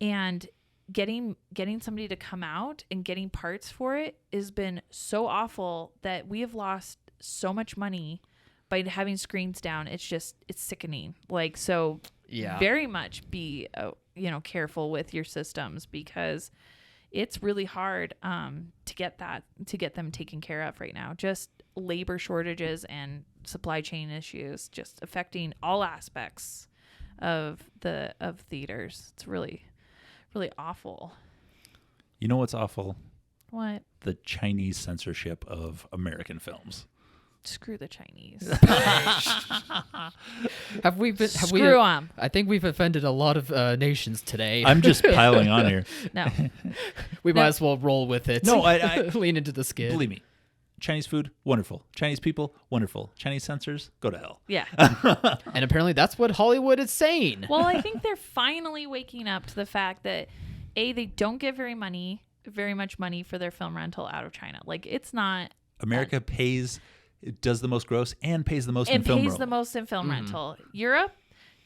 and getting somebody to come out and getting parts for it has been so awful that we have lost so much money by having screens down. It's sickening. Like, so Yeah. very much be careful with your systems because it's really hard to get them taken care of right now. Just labor shortages and supply chain issues just affecting all aspects of theaters. It's really, really awful. You know what's awful? What? The Chinese censorship of American films. Screw the Chinese. Have we Screw them. I think we've offended a lot of nations today. I'm just piling on here. No. we might as well roll with it. No, I lean into the skid. believe me. Chinese food, wonderful. Chinese people, wonderful. Chinese censors, go to hell. Yeah. And apparently that's what Hollywood is saying. Well, I think they're finally waking up to the fact that they don't get very much money for their film rental out of China. Like, it's not. America does the most gross and pays the most in And film pays rental. the most in film rental. Europe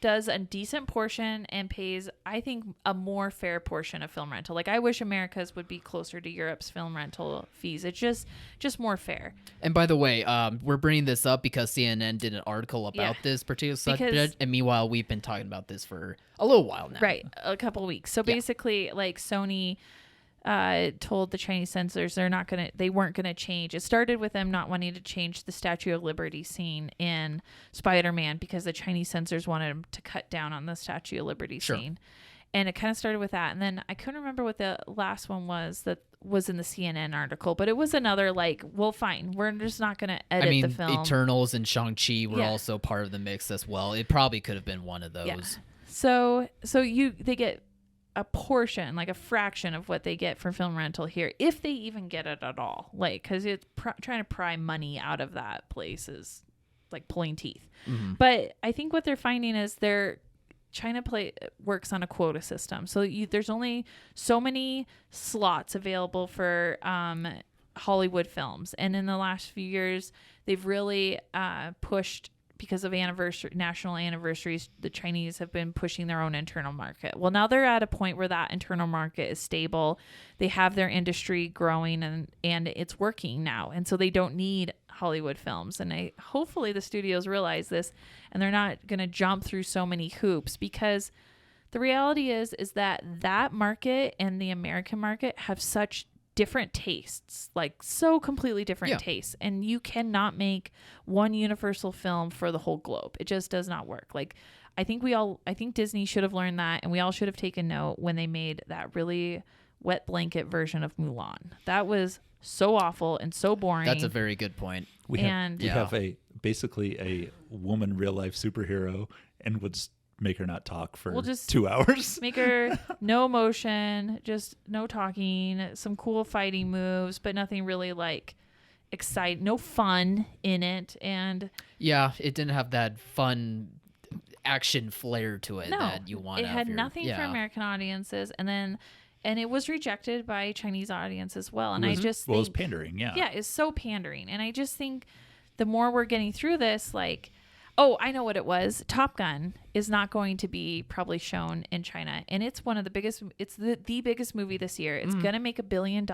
does a decent portion and pays, I think, a more fair portion of film rental. Like, I wish America's would be closer to Europe's film rental fees. It's just more fair. And by the way, we're bringing this up because CNN did an article about this particular subject, and meanwhile, we've been talking about this for a little while now. Right, a couple weeks. So basically, like, Sony told the Chinese censors they weren't gonna change. It started with them not wanting to change the Statue of Liberty scene in Spider-Man because the Chinese censors wanted them to cut down on the Statue of Liberty scene. And it kind of started with that. And then I couldn't remember what the last one was that was in the CNN article, but it was another like, well, fine, we're just not going to edit the film. Eternals and Shang-Chi were Yeah. also part of the mix as well. It probably could have been one of those. Yeah. So they get a portion, like a fraction of what they get for film rental here, if they even get it at all. Like, because it's trying to pry money out of that place is like pulling teeth. Mm-hmm. But I think what they're finding is China works on a quota system. So there's only so many slots available for Hollywood films. And in the last few years, they've really pushed, because of national anniversaries, the Chinese have been pushing their own internal market. Well, now they're at a point where that internal market is stable. They have their industry growing and it's working now. And so they don't need Hollywood films. And hopefully the studios realize this and they're not going to jump through so many hoops, because the reality is that market and the American market have such different tastes, like so completely different tastes, and you cannot make one universal film for the whole globe. It just does not work. Like I think Disney should have learned that, and we all should have taken note when they made that really wet blanket version of Mulan. That was so awful and so boring. That's a very good point. We have basically a woman real life superhero, and would just make her not talk for 2 hours. Make her no emotion, just no talking, some cool fighting moves, but nothing really like exciting, no fun in it. And yeah, it didn't have that fun action flair to it that you want. It had nothing for American audiences, and it was rejected by Chinese audience as well. And I just think, it was pandering. Yeah, it's so pandering. And I just think the more we're getting through this, like, oh, I know what it was. Top Gun is not going to be probably shown in China. And it's one of the biggest, it's the biggest movie this year. It's going to make $1 billion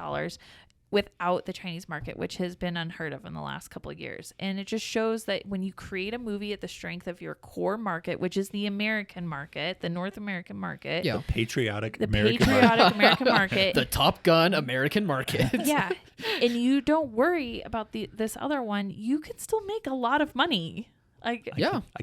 without the Chinese market, which has been unheard of in the last couple of years. And it just shows that when you create a movie at the strength of your core market, which is the American market, the North American market. The patriotic the American American market. The Top Gun American market. Yeah. And you don't worry about this other one. You can still make a lot of money. Like,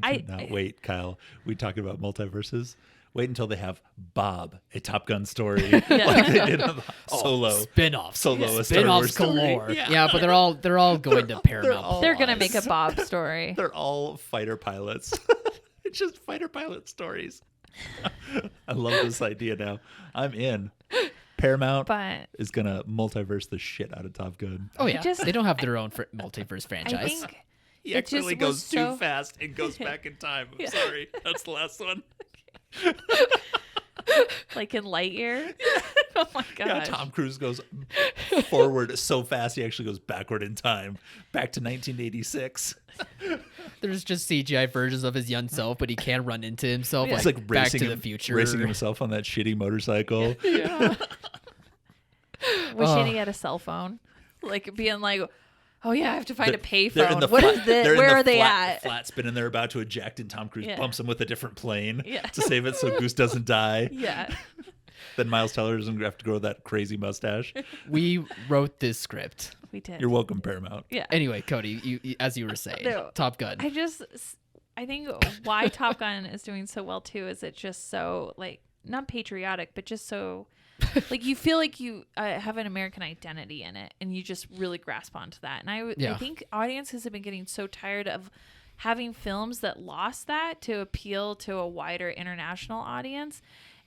I cannot wait, Kyle. We talking about multiverses. Wait until they have Bob, a Top Gun story, like they did on Solo. Spin-offs. Solo, a Star Wars story. Galore. Yeah, but they're all going to Paramount. They're going to make a Bob story. They're all fighter pilots. It's just fighter pilot stories. I love this idea now. I'm in. Paramount is going to multiverse the shit out of Top Gun. Oh, yeah. They don't have their own multiverse franchise. I think he accidentally goes too fast and goes back in time. I'm sorry. That's the last one. Like in Lightyear? Oh my god. Yeah, Tom Cruise goes forward so fast he actually goes backward in time, back to 1986. There's just CGI versions of his young self, but he can run into himself. It's like Back racing to the Future, racing himself on that shitty motorcycle. Yeah. Wishing he had a cell phone, like being like, oh yeah, I have to find a payphone. What is this? Where are they at? Flat spin, and they're about to eject, and Tom Cruise bumps him with a different plane Yeah. to save it so Goose doesn't die. Yeah. Then Miles Teller doesn't have to grow that crazy mustache. We wrote this script. We did. You're welcome, Paramount. Yeah. Anyway, Cody, you as you were saying, Top Gun. I think why Top Gun is doing so well too is it's just so like not patriotic, but just so like you feel like you have an American identity in it, and you just really grasp onto that. And I think audiences have been getting so tired of having films that lost that to appeal to a wider international audience,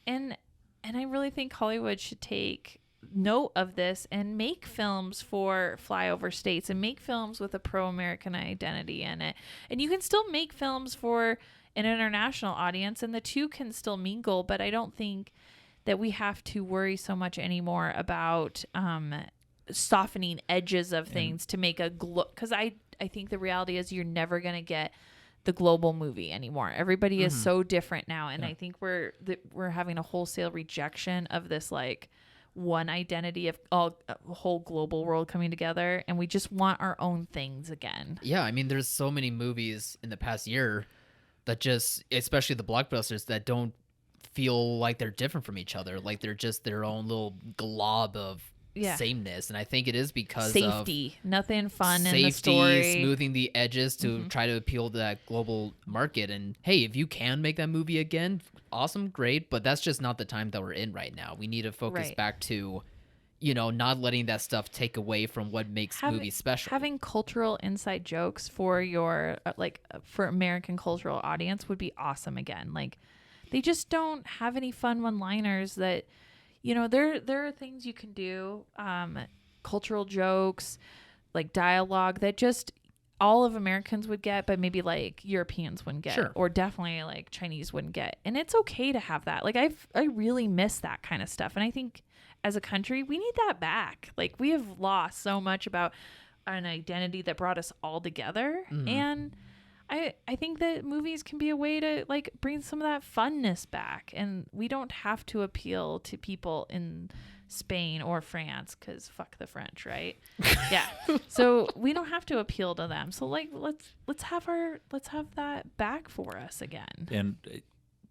and I really think Hollywood should take note of this and make films for flyover states and make films with a pro-American identity in it. And you can still make films for an international audience, and the two can still mingle, but I don't think that we have to worry so much anymore about softening edges of things to make a because I think the reality is you're never going to get the global movie anymore. Everybody is so different now, and I think we're having a wholesale rejection of this like one identity of a whole global world coming together, and we just want our own things again. Yeah, I mean, there's so many movies in the past year that just, especially the blockbusters, that don't feel like they're different from each other. Like they're just their own little glob of sameness, and I think it is because safety, nothing fun safety, in the story, smoothing the edges to try to appeal to that global market. And hey, if you can make that movie again, awesome, great, but that's just not the time that we're in right now. We need to focus back to, not letting that stuff take away from what makes movies special. Having cultural inside jokes for your for American cultural audience would be awesome again. Like, they just don't have any fun one-liners that, there are things you can do, cultural jokes, like dialogue that just all of Americans would get, but maybe like Europeans wouldn't get, or definitely like Chinese wouldn't get. And it's okay to have that. Like, I really miss that kind of stuff. And I think as a country, we need that back. Like, we have lost so much about an identity that brought us all together. And I think that movies can be a way to like bring some of that funness back, and we don't have to appeal to people in Spain or France, because fuck the French, right? Yeah. So we don't have to appeal to them. So like let's have that back for us again. And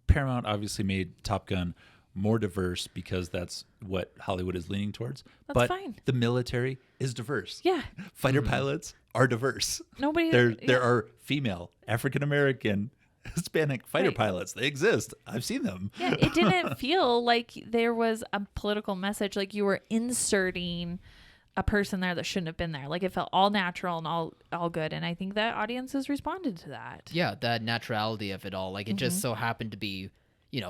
Paramount obviously made Top Gun more diverse because that's what Hollywood is leaning towards. That's fine. The military is diverse. Yeah. Fighter pilots are diverse. There are female, African American, Hispanic fighter pilots. They exist. I've seen them. Yeah, it didn't feel like there was a political message, like you were inserting a person there that shouldn't have been there. Like, it felt all natural and all good. And I think that audiences responded to that. Yeah, that naturality of it all. Like, it just so happened to be,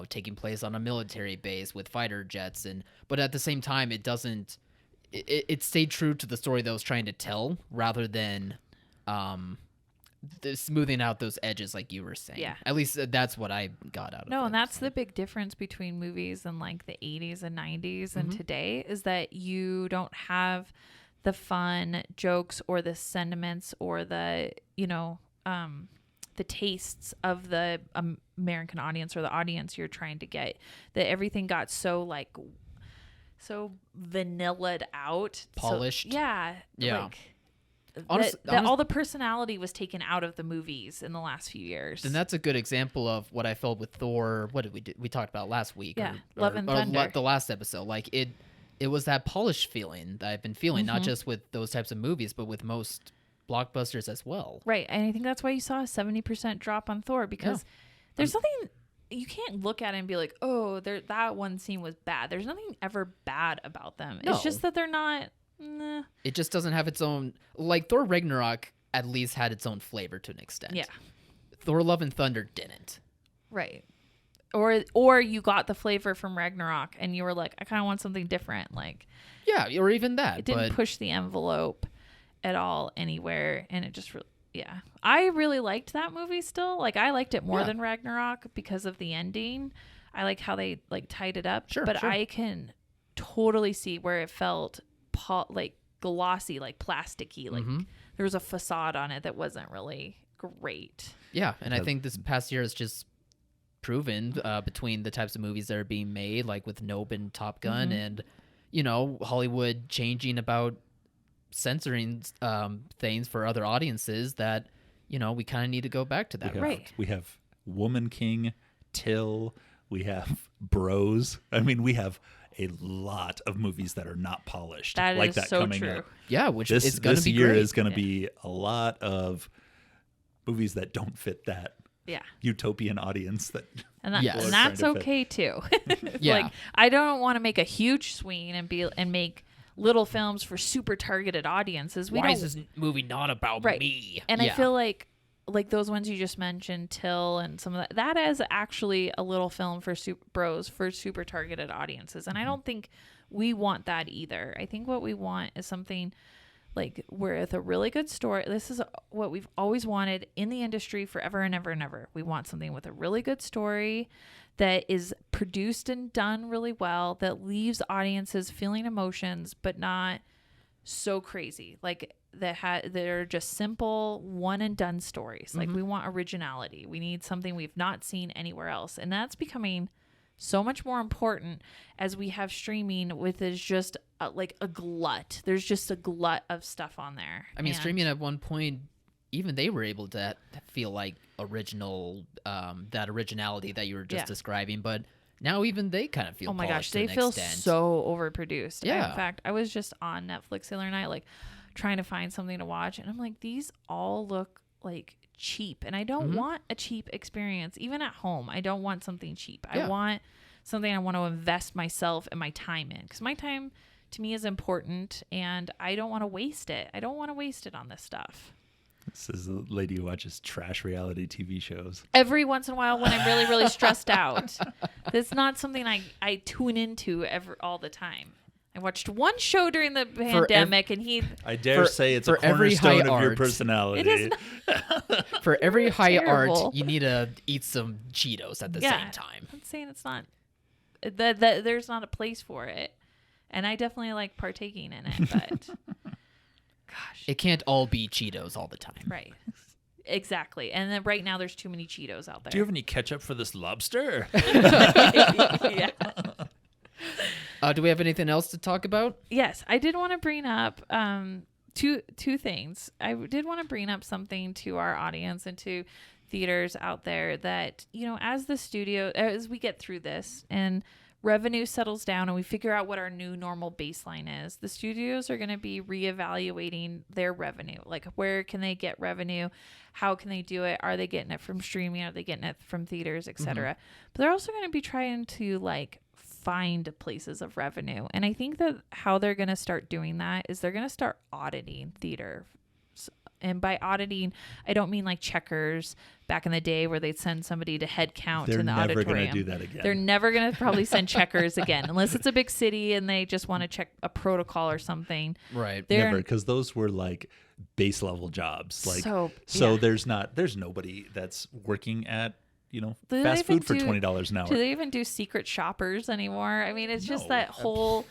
taking place on a military base with fighter jets, but at the same time, it stayed true to the story that was trying to tell, rather than smoothing out those edges, like you were saying. Yeah. At least that's what I got out of it. No, and that's the big difference between movies in like the 80s and 90s and today, is that you don't have the fun jokes or the sentiments or the, the tastes of the American audience or the audience you're trying to get. That everything got so vanillaed out, polished. So, yeah. Like, all the personality was taken out of the movies in the last few years. And that's a good example of what I felt with Thor. What did we do? We talked about last week. Yeah, Love and Thunder. The last episode. Like, it was that polished feeling that I've been feeling, not just with those types of movies, but with most blockbusters as well. Right. And I think that's why you saw a 70% drop on Thor, because there's something you can't look at it and be like, oh, that one scene was bad. There's nothing ever bad about them. No. It's just that they're not. Nah. It just doesn't have its own. Like, Thor Ragnarok at least had its own flavor to an extent. Yeah. Thor Love and Thunder didn't. Right. Or you got the flavor from Ragnarok and you were like, I kind of want something different. Like, yeah, or even that. It didn't push the envelope at all anywhere, and it just I really liked that movie still. Like, I liked it more than Ragnarok because of the ending. I like how they like tied it up. But I can totally see where it felt like glossy, like plasticky, like there was a facade on it that wasn't really great. Yeah, and I think this past year has just proven between the types of movies that are being made, like with Nope and Top Gun, and Hollywood changing about censoring things for other audiences, that we kind of need to go back to that. We have Woman King, Till, we have Bros. I mean, we have a lot of movies that are not polished. That like is that so coming true. up. Yeah, which is going to be year great. is going to be a lot of movies that don't fit that utopian audience and that's okay too. Like, I don't want to make a huge swing and make little films for super targeted audiences. Why is this movie not about me? And I feel like those ones you just mentioned, Till and some of that is actually a little film for super targeted audiences. And I don't think we want that either. I think what we want is something like with a really good story. This is what we've always wanted in the industry forever and ever and ever. We want something with a really good story that is produced and done really well, that leaves audiences feeling emotions, but not so crazy. Like, that are just simple one and done stories. Like, we want originality. We need something we've not seen anywhere else. And that's becoming so much more important as we have streaming, with is just like a glut. There's just a glut of stuff on there. I mean, streaming at one point, even they were able to feel like original, that originality that you were just describing. But now even they kind of feel Oh my gosh, polished to they an feel extent. so overproduced. Yeah. In fact, I was just on Netflix the other night, like trying to find something to watch, and I'm like, these all look like cheap, and I don't want a cheap experience. Even at home, I don't want something cheap. Yeah. I want something I want to invest myself and my time in, because my time to me is important, and I don't want to waste it. I don't want to waste it on this stuff. This is a lady who watches trash reality TV shows. Every once in a while when I'm really, really stressed out. That's not something I tune into all the time. I watched one show during the pandemic, and I dare say it's a for every cornerstone high of your art, personality. it is not. For every high terrible. art, you need to eat some Cheetos at the same time. I'm saying it's not that there's not a place for it, and I definitely like partaking in it, but gosh, It can't all be Cheetos all the time. right, exactly. And then right now there's too many Cheetos out there. Do you have any ketchup for this lobster? Yeah. Do we have anything else to talk about? Yes, I did want to bring up two things. I did want to bring up something to our audience and to theaters out there that, you know, as we get through this and revenue settles down and we figure out what our new normal baseline is, the studios are going to be reevaluating their revenue. Like, where can they get revenue? How can they do it? Are they getting it from streaming? Are they getting it from theaters, etc.? But they're also going to be trying to like find places of revenue. And I think that how they're going to start doing that is they're going to start auditing theater. And by auditing, I don't mean like checkers back in the day where they'd send somebody to head count in the auditorium. They're never going to do that again. They're never going to probably send checkers again, unless it's a big city and they just want to check a protocol or something. Right. Never, because those were like base level jobs. Like, So, so yeah. there's nobody that's working at, you know, Do they fast even food for do- $20 an hour. Do they even do secret shoppers anymore? I mean, it's just No. that whole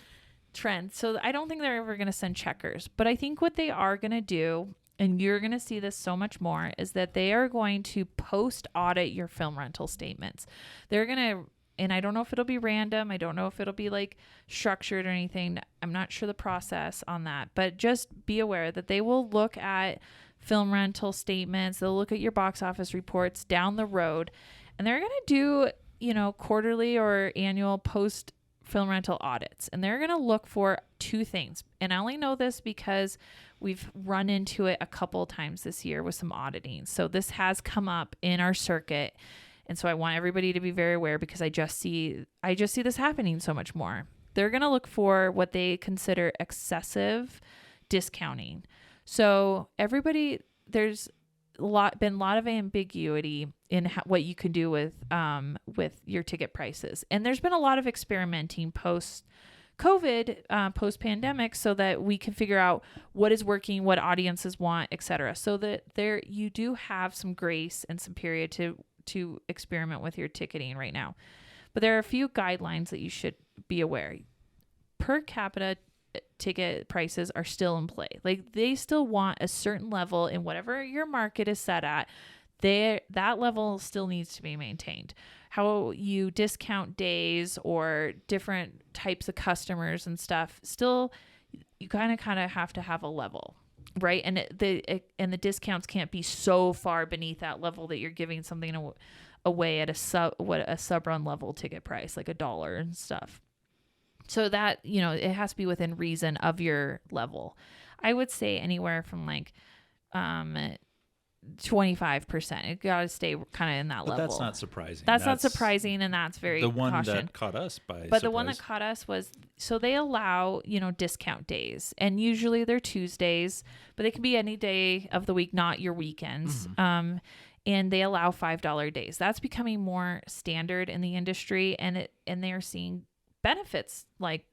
trend. So I don't think they're ever going to send checkers. But I think what they are going to do, and you're going to see this so much more, is that they are going to post audit your film rental statements. They're going to, and I don't know if it'll be random. I don't know if it'll be like structured or anything. I'm not sure the process on that, but just be aware that they will look at film rental statements. They'll look at your box office reports down the road, and they're going to do, you know, quarterly or annual post film rental audits. And they're going to look for two things. And I only know this because we've run into it a couple of times this year with some auditing. So this has come up in our circuit. And so I want everybody to be very aware, because I just see this happening so much more. They're going to look for what they consider excessive discounting. So everybody, there's been a lot of ambiguity in what you can do with your ticket prices. And there's been a lot of experimenting post-COVID, post-pandemic, so that we can figure out what is working, what audiences want, etc. So that you do have some grace and some period to experiment with your ticketing right now. But there are a few guidelines that you should be aware. Per capita ticket prices are still in play. Like, they still want a certain level in whatever your market is set at. That level still needs to be maintained. How you discount days or different types of customers and stuff, still you kind of have to have a level, right? And the discounts can't be so far beneath that level that you're giving something away at a sub-run level ticket price, like $1 and stuff. So that, you know, it has to be within reason of your level. I would say anywhere from like 25%. It got to stay kind of in that level. That's not surprising. That's not surprising, and that's very the one caution. that caught us by But surprise. the one that caught us was, so they allow, you know, discount days, and usually they're Tuesdays, but they can be any day of the week, not your weekends. Mm-hmm. And they allow $5 days. That's becoming more standard in the industry, and they're seeing benefits like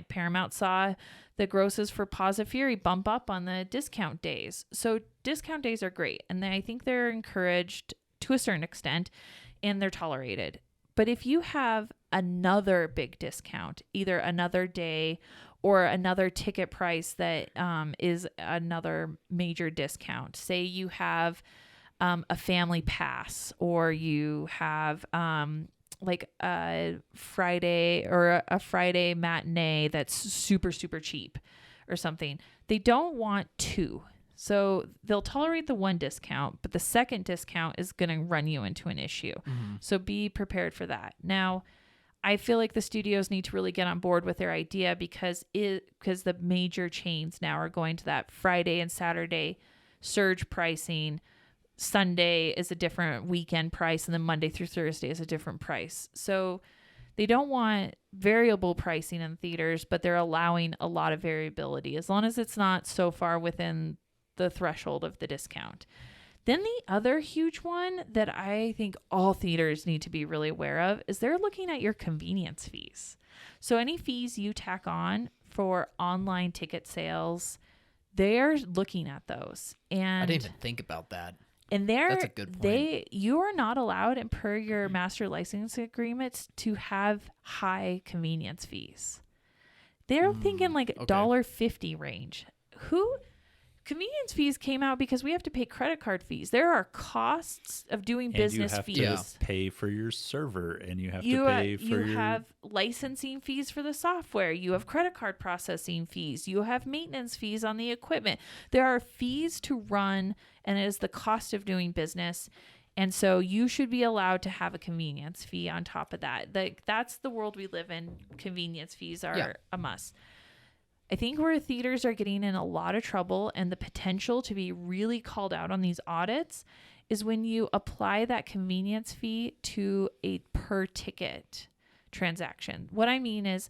Paramount saw the grosses for Paws of Fury bump up on the discount days. So discount days are great, and I think they're encouraged to a certain extent, and they're tolerated. But if you have another big discount, either another day or another ticket price that is another major discount, say you have a family pass, or you have like a Friday or a Friday matinee that's super, super cheap or something. They don't want two. So they'll tolerate the one discount, but the second discount is going to run you into an issue. Mm-hmm. So be prepared for that. Now, I feel like the studios need to really get on board with their idea because the major chains now are going to that Friday and Saturday surge pricing. Sunday is a different weekend price, and then Monday through Thursday is a different price. So they don't want variable pricing in theaters, but they're allowing a lot of variability as long as it's not so far within the threshold of the discount. Then the other huge one that I think all theaters need to be really aware of is they're looking at your convenience fees. So any fees you tack on for online ticket sales, they're looking at those. And I didn't even think about that. And that's a good point. You are not allowed, and per your master license agreements, to have high convenience fees. They're thinking like okay. $1.50 range. Convenience fees came out because we have to pay credit card fees. There are costs of doing business fees. You have to pay for your server, and you have to pay for you have licensing fees for the software. You have credit card processing fees. You have maintenance fees on the equipment. There are fees to run, and it is the cost of doing business. And so you should be allowed to have a convenience fee on top of that. That's the world we live in. Convenience fees are a must. I think where theaters are getting in a lot of trouble and the potential to be really called out on these audits is when you apply that convenience fee to a per ticket transaction. What I mean is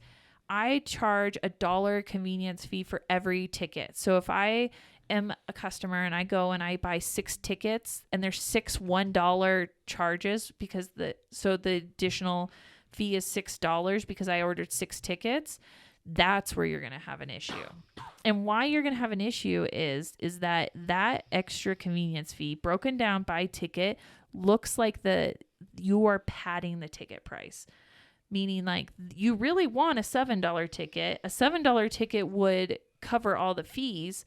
I charge $1 convenience fee for every ticket. So if I am a customer and I go and I buy 6 tickets and there's 6 $1 charges because the additional fee is $6 because I ordered 6 tickets, that's where you're going to have an issue. And why you're going to have an issue is that extra convenience fee broken down by ticket looks like you are padding the ticket price. Meaning like you really want a $7 ticket. A $7 ticket would cover all the fees,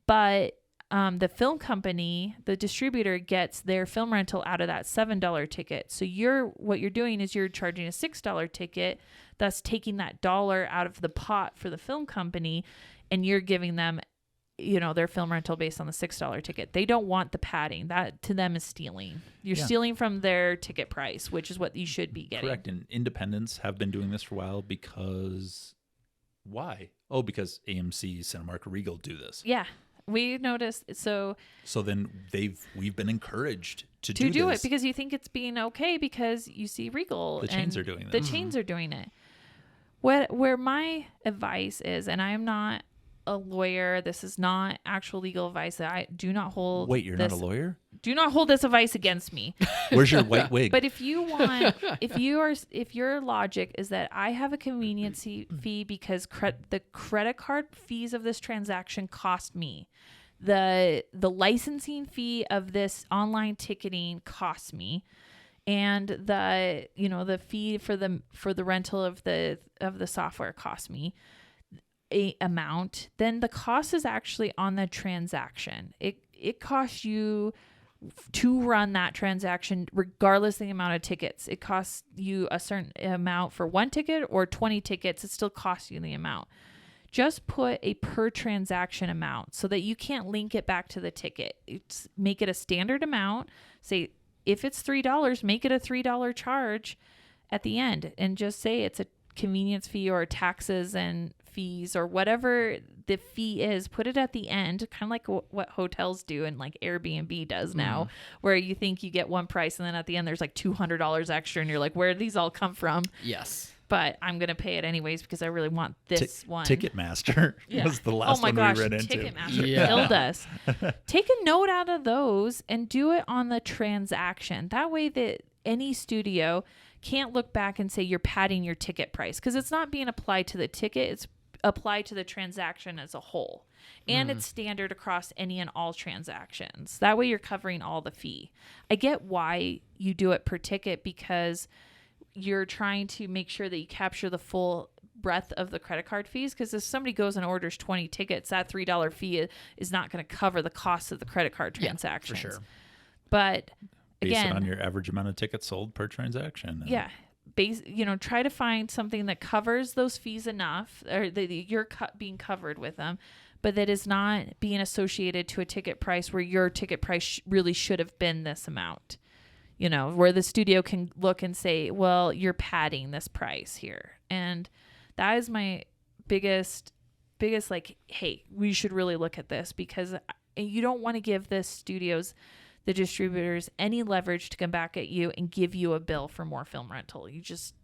but the film company, the distributor, gets their film rental out of that $7 ticket. So what you're doing is you're charging a $6 ticket, thus taking that dollar out of the pot for the film company, and you're giving them, their film rental based on the $6 ticket. They don't want the padding. That to them is stealing. You're stealing from their ticket price, which is what you should be getting. Correct. And independents have been doing this for a while because why? Oh, because AMC, Cinemark, Regal do this. Yeah. We noticed so then we've been encouraged to do this. it because you think it's being okay because you see Regal. The chains are doing it. The chains are doing it. Where my advice is, and I'm not a lawyer, this is not actual legal advice. That I do not hold. Wait, you're not a lawyer? Do not hold this advice against me. Where's your white wig? But if your logic is that I have a convenience fee because the credit card fees of this transaction cost me, the licensing fee of this online ticketing costs me, and the fee for the rental of the software costs me a amount, then the cost is actually on the transaction. It costs you to run that transaction regardless of the amount of tickets. It costs you a certain amount for 1 ticket or 20 tickets. It still costs you the amount. Just put a per transaction amount so that you can't link it back to the ticket. Make it a standard amount. Say if it's $3, make it a $3 charge at the end, and just say it's a convenience fee or taxes and fees or whatever the fee is. Put it at the end, kind of like what hotels do and like Airbnb does now, where you think you get one price and then at the end there's like $200 extra and you're like, where did these all come from? Yes. But I'm going to pay it anyways because I really want this one. Ticketmaster was the last one we ran into. Ticketmaster killed us. Take a note out of those and do it on the transaction. That way that any studio can't look back and say you're padding your ticket price, because it's not being applied to the ticket. It's applied to the transaction as a whole. And it's standard across any and all transactions. That way you're covering all the fee. I get why you do it per ticket, because you're trying to make sure that you capture the full breadth of the credit card fees, because if somebody goes and orders 20 tickets, that $3 fee is not going to cover the cost of the credit card transactions. For sure. But Based again, on your average amount of tickets sold per transaction. Try to find something that covers those fees enough, or that you're being covered with them, but that is not being associated to a ticket price where your ticket price really should have been this amount. where the studio can look and say, well, you're padding this price here. And that is my biggest like, hey, we should really look at this, because you don't want to give the studios, the distributors, any leverage to come back at you and give you a bill for more film rental. You just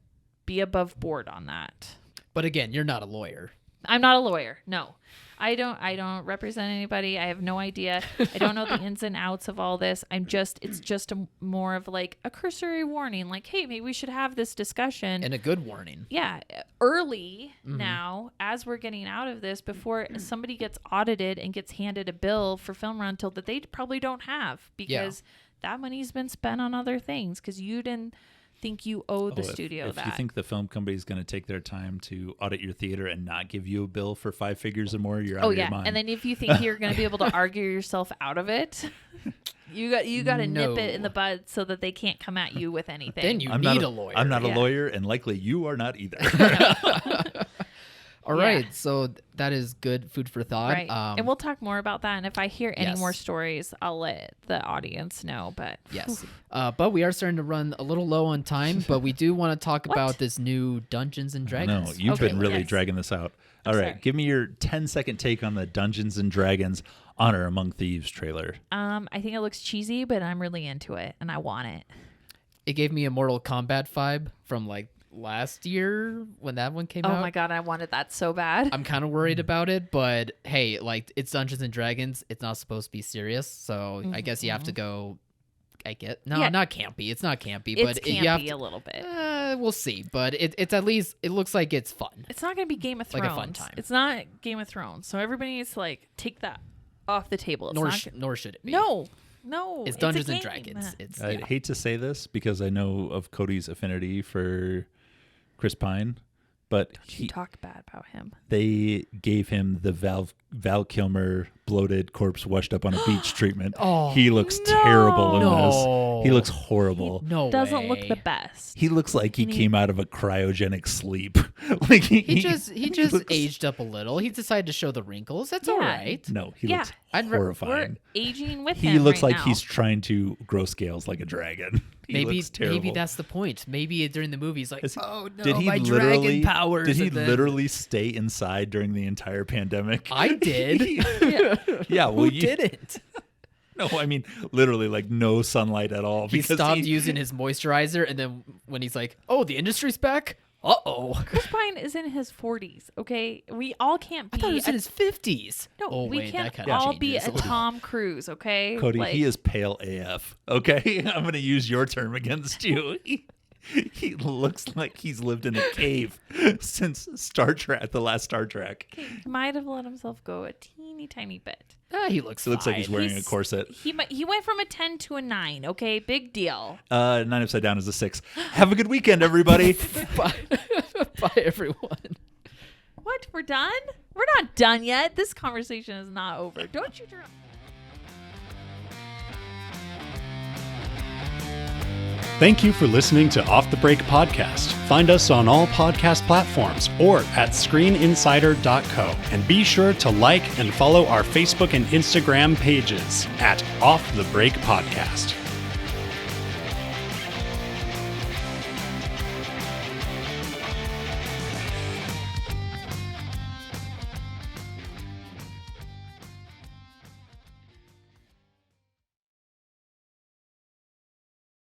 be above board on that. But again, you're not a lawyer. I'm not a lawyer. No, I don't represent anybody. I have no idea. I don't know the ins and outs of all this. It's just more of like a cursory warning, like, hey, maybe we should have this discussion. And a good warning. Yeah. Early now, as we're getting out of this, before somebody gets audited and gets handed a bill for film rental that they probably don't have, because that money's been spent on other things, because you didn't think you owe the studio if that. you think the film company is going to take their time to audit your theater and not give you a bill for 5 figures or more, you're out of your mind. And then if you think you're going to be able to argue yourself out of it, you got to nip it in the bud so that they can't come at you with anything. Then you need a lawyer. I'm not a lawyer, and likely you are not either. All right, so that is good food for thought. Right. And we'll talk more about that. And if I hear any Yes. more stories, I'll let the audience know. But Yes. But we are starting to run a little low on time, but we do want to talk What? about this new Dungeons and Dragons. No, you've Okay, been really yes. dragging this out. All right, sorry. give me your 10-second take on the Dungeons and Dragons Honor Among Thieves trailer. I think it looks cheesy, but I'm really into it and I want it. It gave me a Mortal Kombat vibe from like last year when that one came out. Oh my God, I wanted that so bad. I'm kind of worried about it, but hey, like it's Dungeons and Dragons. It's not supposed to be serious, so I guess you have to go. I get not campy. It's not campy, It's but you have campy to, a little bit. we'll see. But it's at least it looks like it's fun. It's not going to be Game of Thrones. Like a fun time. It's not Game of Thrones. So everybody needs to like take that off the table. It's Nor should it be. No. It's a Dungeons and game. Dragons. It's I hate to say this because I know of Cody's affinity for Chris Pine, but You talk bad about him. they gave him the Val Kilmer bloated corpse washed up on a beach treatment. Oh, he looks terrible in No. this. He looks horrible. no Doesn't look way. the best. He looks like he came out of a cryogenic sleep. Like He just looks- aged up a little. He decided to show the wrinkles. That's all Yeah. right. No, he Yeah. looks We're horrifying. We're aging with him. He looks right like now. he's trying to grow scales like a dragon. He looks terrible. Maybe that's the point. Maybe during the movie he's like, oh no, Did he my literally, dragon powers. Did he and then- literally stay inside during the entire pandemic? I did. Yeah, well, Who you didn't? No, I mean literally like no sunlight at all. He because stopped using his moisturizer, and then when he's like, "Oh, the industry's back." Uh-oh. Chris Pine is in his 40s. Okay, we all can't I be. thought he was in his 50s. No, oh, we wait, can't that kinda all be changes a little. Tom Cruise. Okay, Cody, Like, he is pale AF. Okay, I'm gonna use your term against you. He looks like he's lived in a cave since Star Trek, the last Star Trek. He might have let himself go a teeny tiny bit. He looks. It looks like fine. he's wearing a corset. He went from a 10 to a 9. Okay, big deal. 9 upside down is a 6. Have a good weekend, everybody. Bye, bye, everyone. What? We're done? We're not done yet. This conversation is not over. Don't you turn. Thank you for listening to Off the Break Podcast. Find us on all podcast platforms or at screeninsider.co. And be sure to like and follow our Facebook and Instagram pages at Off the Break Podcast.